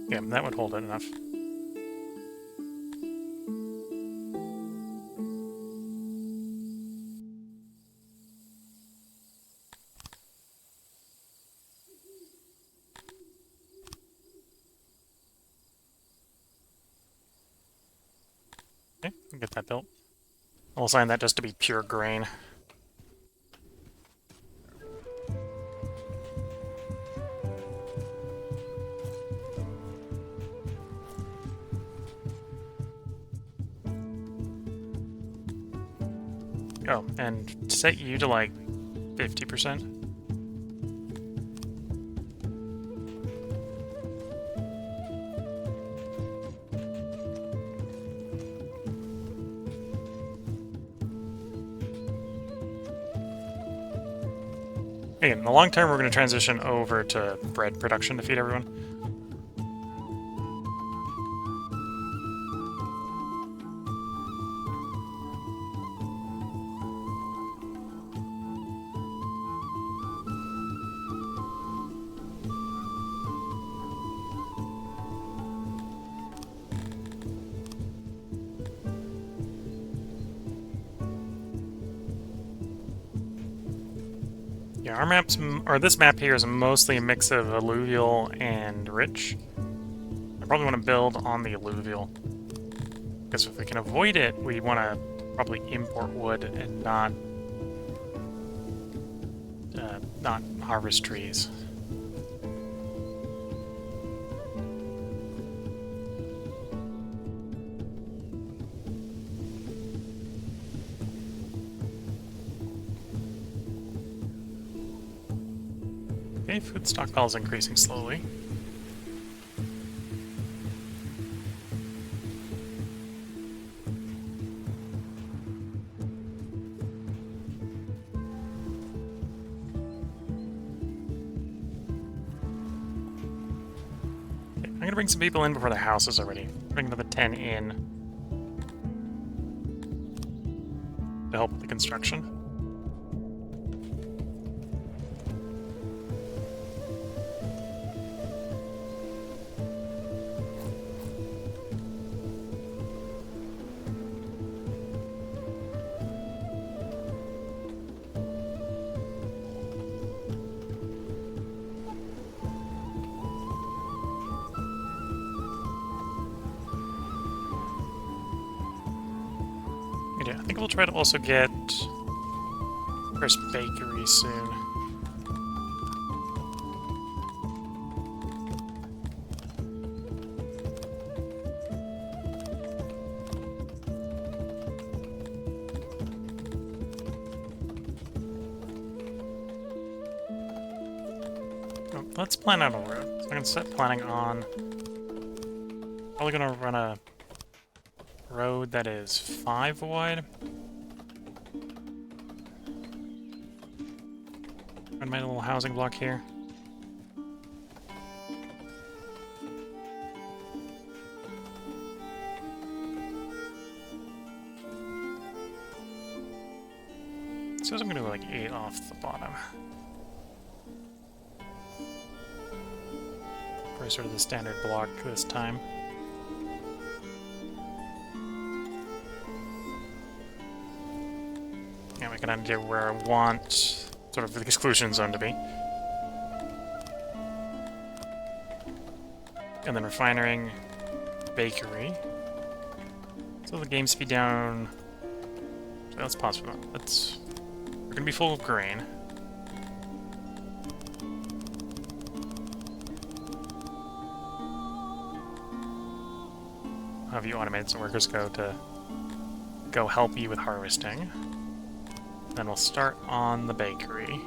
yeah, that would hold it enough. Okay, we'll get that built. I'll assign that just to be pure grain. Oh, and set you to like 50%. Again, in the long term, we're going to transition over to bread production to feed everyone. Yeah, our maps, or this map here is mostly a mix of alluvial and rich. I probably want to build on the alluvial, because if we can avoid it, we want to probably import wood and not harvest trees. Okay, food stockpile is increasing slowly. Okay, I'm gonna bring some people in before the house is ready. Bring another 10 in to help with the construction. Yeah, I think we'll try to also get first bakery soon. Oh, let's plan out a road. So I'm gonna set planning on. Probably gonna run a road that is 5 wide. Run my little housing block here. So I'm gonna go like 8 off the bottom. For sort of the standard block this time. Yeah, we can idea where I want sort of the exclusion zone to be. And then refining, bakery. So the game speed down. So let's pause for a moment. We're gonna be full of grain. I'll have you automate some workers go help you with harvesting. Then we'll start on the bakery.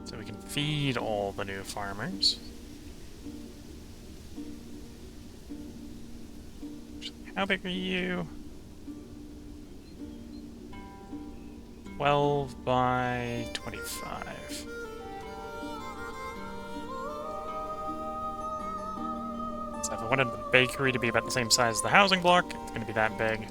So we can feed all the new farmers. How big are you? 12 by 25. So if I wanted the bakery to be about the same size as the housing block, it's going to be that big.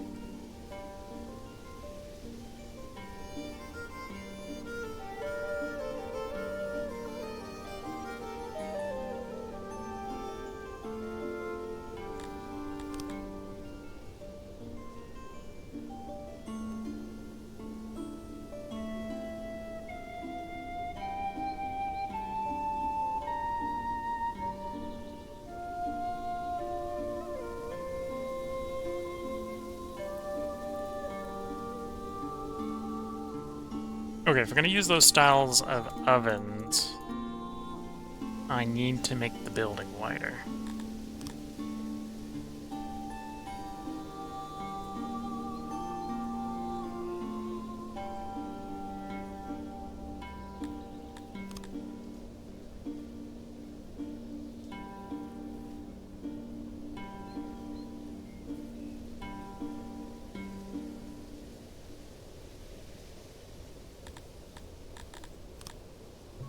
Okay, if we're going to use those styles of ovens, I need to make the building wider.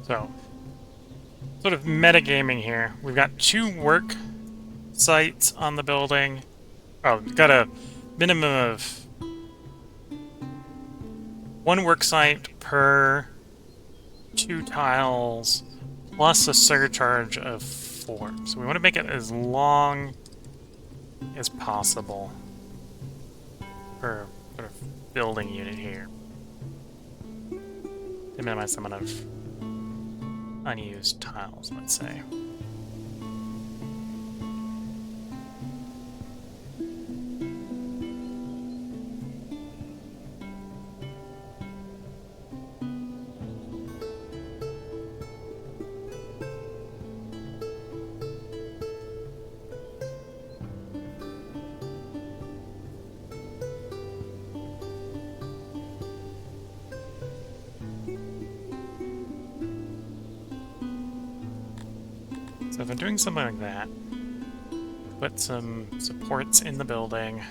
So, sort of metagaming here. We've got 2 work sites on the building. Oh, we've got a minimum of 1 work site per 2 tiles, plus a surcharge of 4. So we want to make it as long as possible per sort of building unit here. To minimize the amount of unused tiles, let's say. So if I'm doing something like that, put some supports in the building.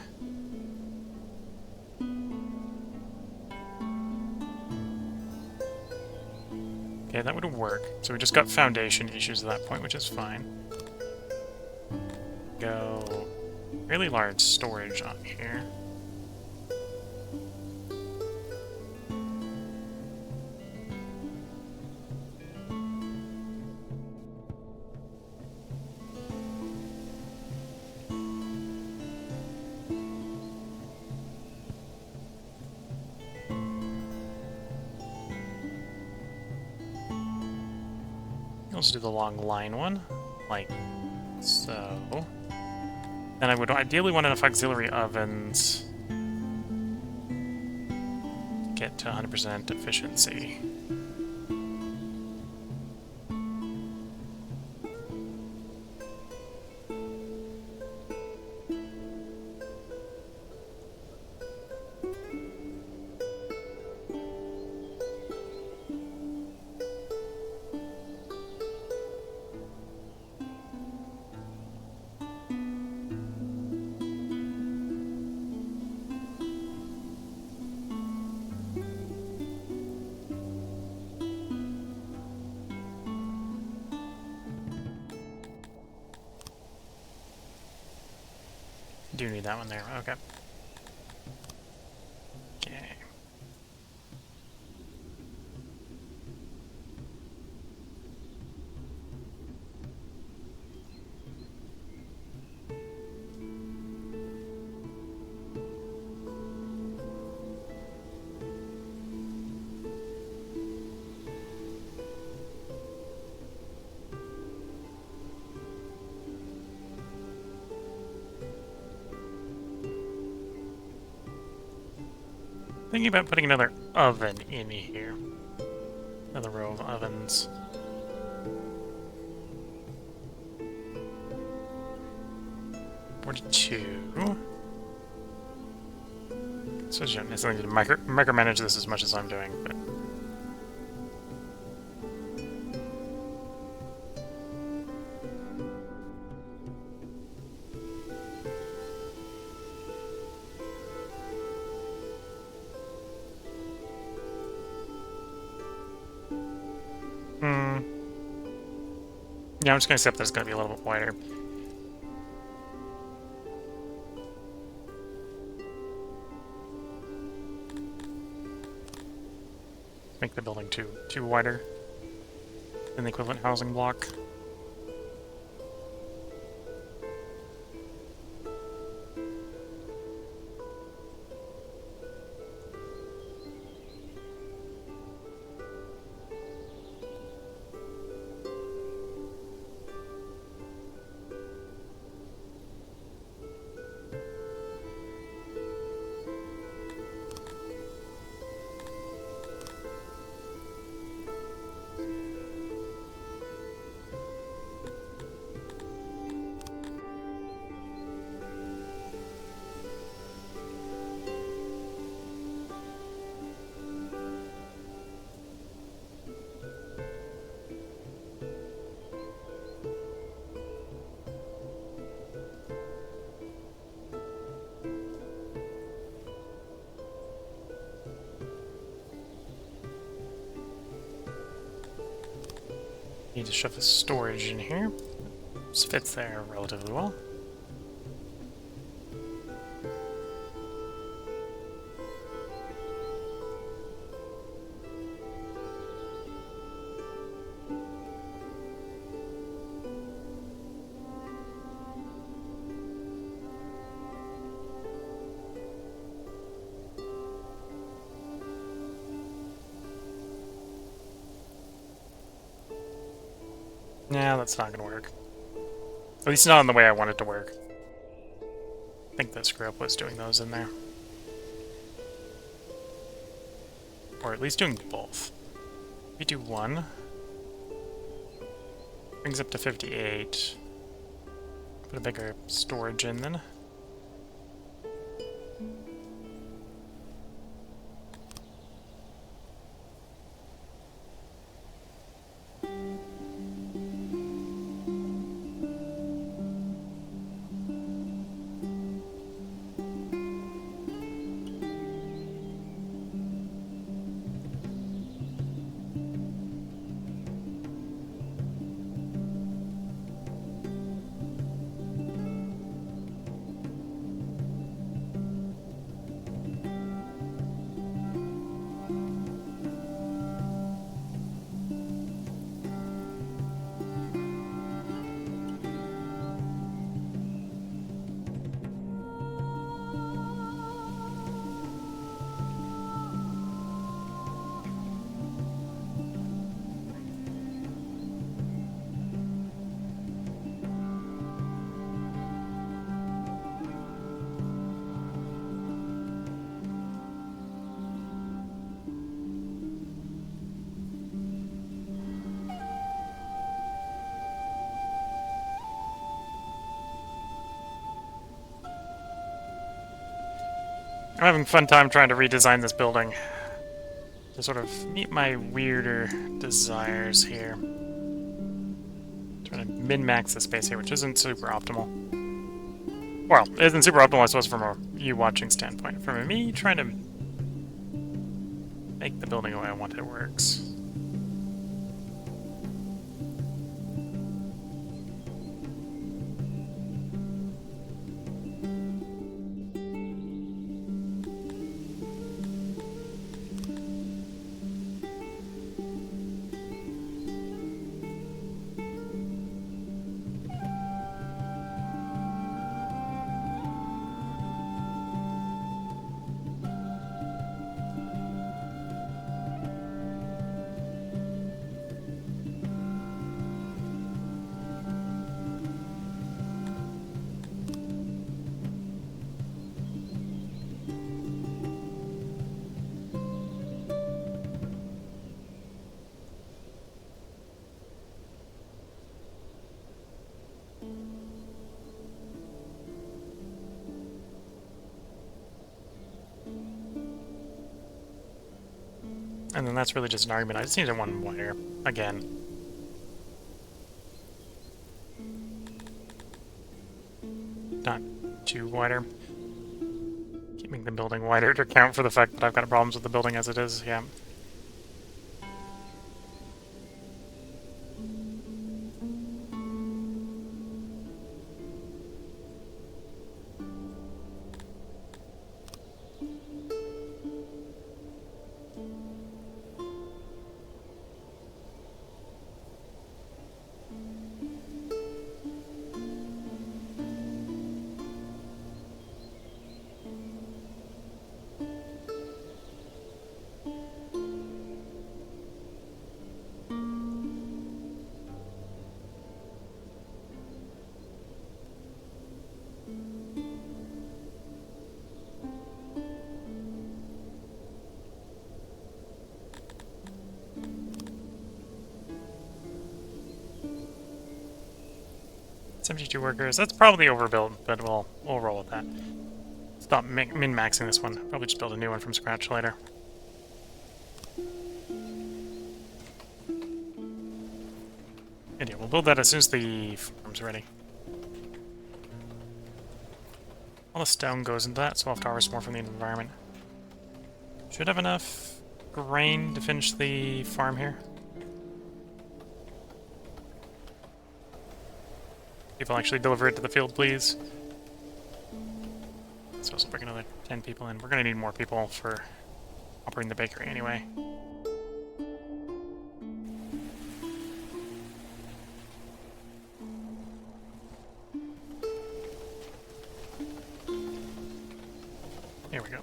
Okay, that would work. So we just got foundation issues at that point, which is fine. Go really large storage on here. Let's do the long line one, like so. Then I would ideally want enough auxiliary ovens to get to 100% efficiency. Do need that one there, okay. Okay. Thinking about putting another oven in here. Another row of ovens. Two. So you don't necessarily need to micromanage this as much as I'm doing, but yeah, I'm just gonna accept that it's gonna be a little bit wider. Make the building too wider than the equivalent housing block. Need to shove the storage in here. This fits there relatively well. Nah, that's not gonna work. At least not in the way I want it to work. I think the screw up was doing those in there. Or at least doing both. We do one. Brings up to 58. Put a bigger storage in then. I'm having a fun time trying to redesign this building to sort of meet my weirder desires here. Trying to min-max the space here, which isn't super optimal. Well, it isn't super optimal, I suppose, from a you watching standpoint. From a me trying to make the building the way I want it works. And then that's really just an argument. I just need one wider again. Not too wider. Keeping the building wider to account for the fact that I've got problems with the building as it is, yeah. $72 workers. That's probably overbuilt, but we'll roll with that. Stop min-maxing this one. Probably just build a new one from scratch later. And yeah, we'll build that as soon as the farm's ready. All the stone goes into that, so we'll have to harvest more from the environment. Should have enough grain to finish the farm here. People actually deliver it to the field, please. So let's bring another 10 people in. We're going to need more people for operating the bakery anyway. Here we go.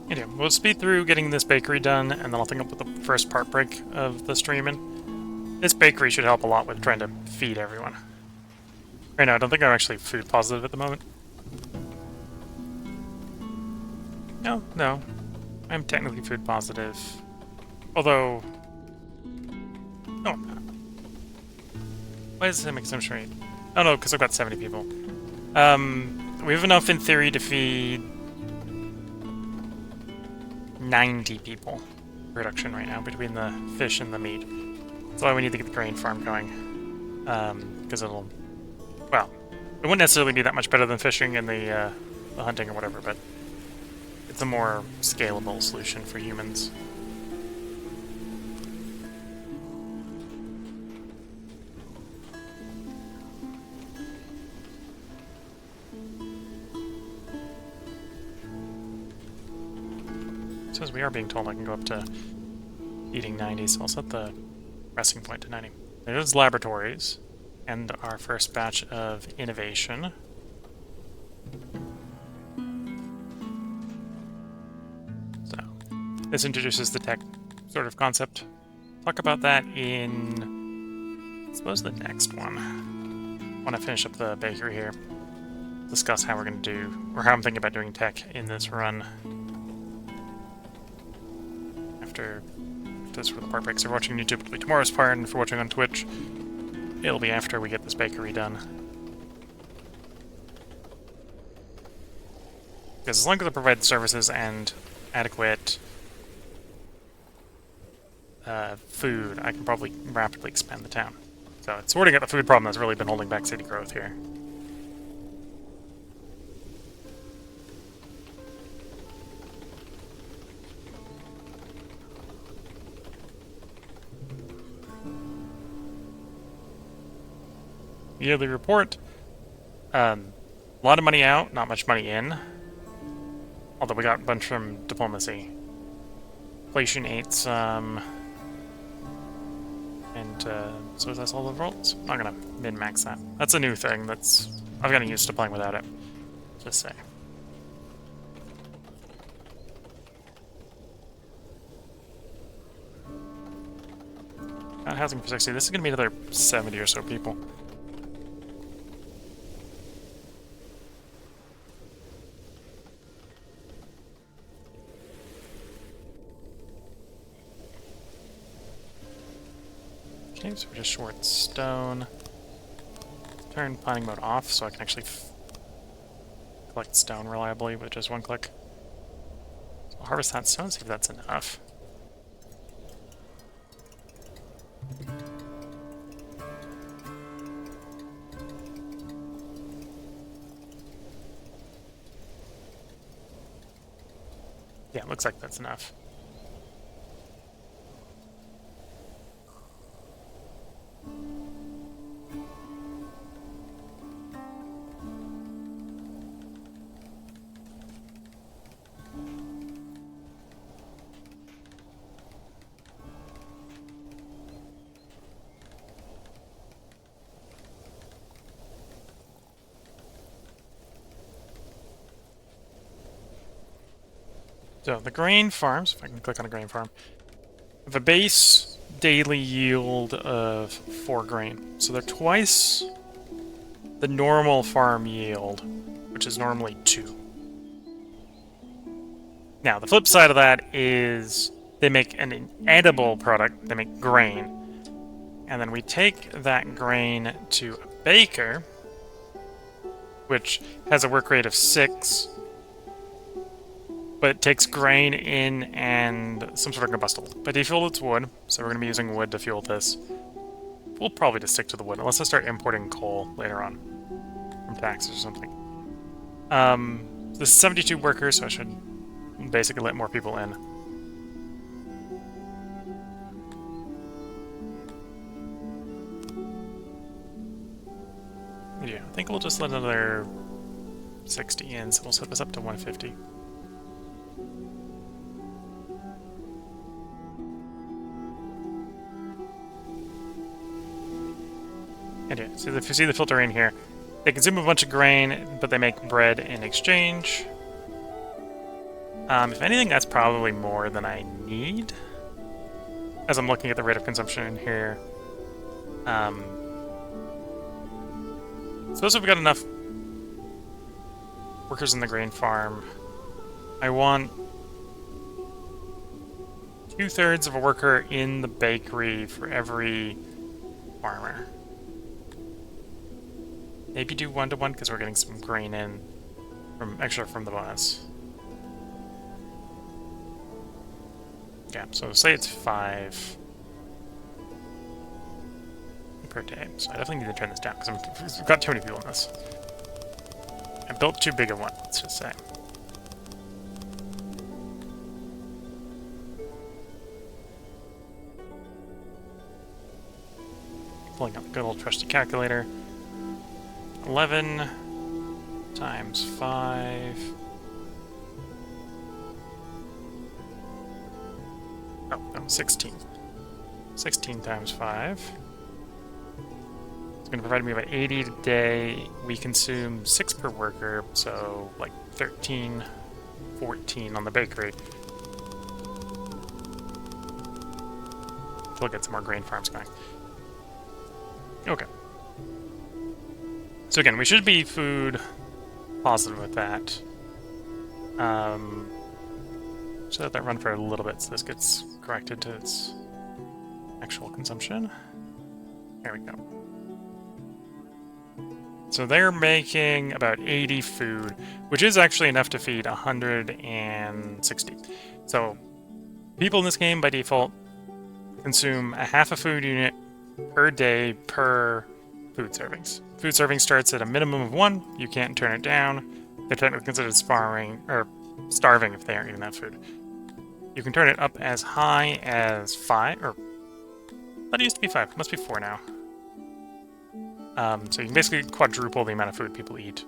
Anyway, we'll speed through getting this bakery done, and then I'll think up with the first part break of the streaming. This bakery should help a lot with trying to feed everyone. Right now, I don't think I'm actually food positive at the moment. No. I'm technically food positive. Although... No, I'm not. Why does that make so much rate? Oh no, because I've got 70 people. We have enough in theory to feed 90 people production right now between the fish and the meat. That's why we need to get the grain farm going. Because it'll... Well, it wouldn't necessarily be that much better than fishing and the hunting or whatever, but it's a more scalable solution for humans. So as we are being told I can go up to eating 90, so I'll set the resting point to 90. There's laboratories. and our first batch of innovation. So, this introduces the tech sort of concept. Talk about that in, I suppose, the next one. I want to finish up the bakery here. Discuss how we're going to do, or how I'm thinking about doing tech in this run. After this, for the part breaks, if you're watching YouTube, it'll be tomorrow's part, and if you're watching on Twitch, it'll be after we get this bakery done. Because as long as I provide the services and adequate food, I can probably rapidly expand the town. So it's sorting out the food problem that's really been holding back city growth here. Yearly report. A lot of money out, not much money in. Although we got a bunch from diplomacy. Inflation ate some. And so is that all the rolls? I'm not gonna min-max that. That's a new thing. I've gotten used to playing without it. Just say. Got housing for 60. This is gonna be another 70 or so people. Okay, so we're just short stone. Turn planning mode off so I can actually collect stone reliably with just one click. So I'll harvest that stone, see if that's enough. Yeah, it looks like that's enough. So the grain farms, if I can click on a grain farm, have a base daily yield of 4 grain. So they're twice the normal farm yield, which is normally 2. Now, the flip side of that is they make an edible product, they make grain, and then we take that grain to a baker, which has a work rate of 6, but it takes grain in and some sort of combustible. By default, it's wood, so we're going to be using wood to fuel this. We'll probably just stick to the wood, unless I start importing coal later on from taxes or something. This is 72 workers, so I should basically let more people in. Yeah, I think we'll just let another 60 in, so we'll set this up to 150. And yeah, so if you see the filter in here, they consume a bunch of grain, but they make bread in exchange. If anything, that's probably more than I need. As I'm looking at the rate of consumption in here. Suppose if we got enough workers in the grain farm, I want 2/3 of a worker in the bakery for every farmer. Maybe do 1-to-1 because we're getting some grain in from extra from the bonus. Yeah, so say it's 5 per day. So I definitely need to turn this down because we've got too many people in this. I built too big a one, let's just say. Pulling up the good old trusty calculator. 11 times 5. Oh, no, 16. 16 times 5. It's going to provide me about 80 a day. We consume 6 per worker, so like 13, 14 on the bakery. We'll get some more grain farms going. Okay. So again, we should be food positive with that. So let that run for a little bit so this gets corrected to its actual consumption. There we go. So they're making about 80 food, which is actually enough to feed 160. So people in this game by default consume a half a food unit per day per food servings. Food serving starts at a minimum of 1. You can't turn it down. They're technically considered starving if they aren't eating that food. You can turn it up as high as 5, or that used to be 5. It must be 4 now. So you can basically quadruple the amount of food people eat.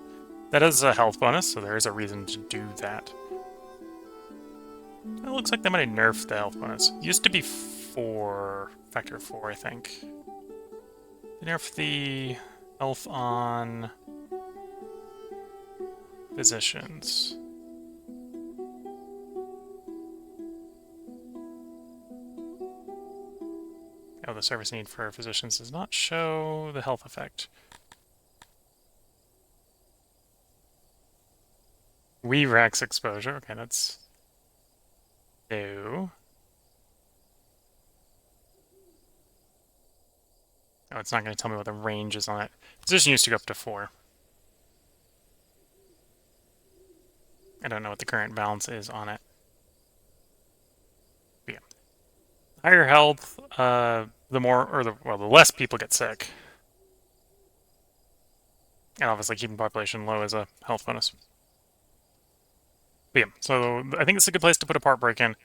That is a health bonus, so there is a reason to do that. It looks like they might have nerfed the health bonus. It used to be 4, factor 4, I think. They nerfed the health on physicians. Oh, the service need for physicians does not show the health effect. Rex exposure. Okay, that's new. Oh, it's not going to tell me what the range is on it. Physician used to go up to 4. I don't know what the current balance is on it. But yeah. Higher health, the less people get sick. And obviously keeping population low is a health bonus. But yeah, so I think it's a good place to put a part break in.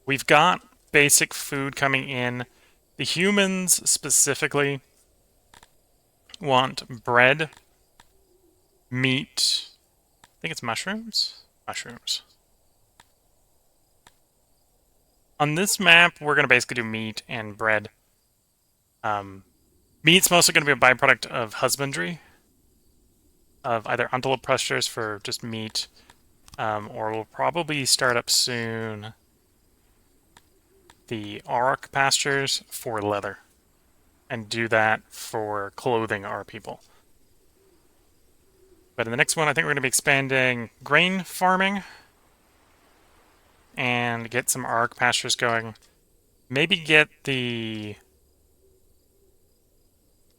We've got basic food coming in. The humans specifically want bread, meat, I think it's mushrooms? Mushrooms. On this map, we're going to basically do meat and bread. Meat's mostly going to be a byproduct of husbandry, of either antelope pastures for just meat, or we'll probably start up soon the auroch pastures for leather, and do that for clothing our people. But in the next one, I think we're going to be expanding grain farming and get some auroch pastures going. Maybe get the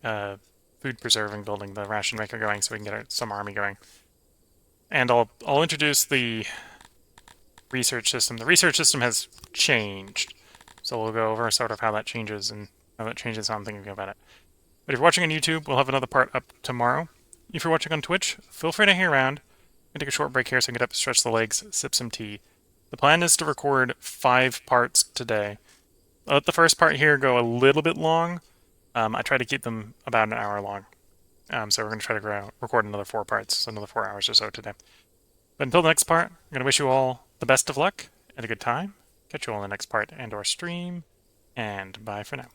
food preserving building, the ration maker going, so we can get some army going. And I'll introduce the research system. The research system has changed, so we'll go over sort of how that changes and how that changes how I'm thinking about it. But if you're watching on YouTube, we'll have another part up tomorrow. If you're watching on Twitch, feel free to hang around and take a short break here so I can get up, stretch the legs, sip some tea. The plan is to record 5 parts today. I'll let the first part here go a little bit long. I try to keep them about an hour long. So we're going to try to record another 4 parts, so another 4 hours or so today. But until the next part, I'm going to wish you all the best of luck and a good time. Catch you all in the next part and/or stream, and bye for now.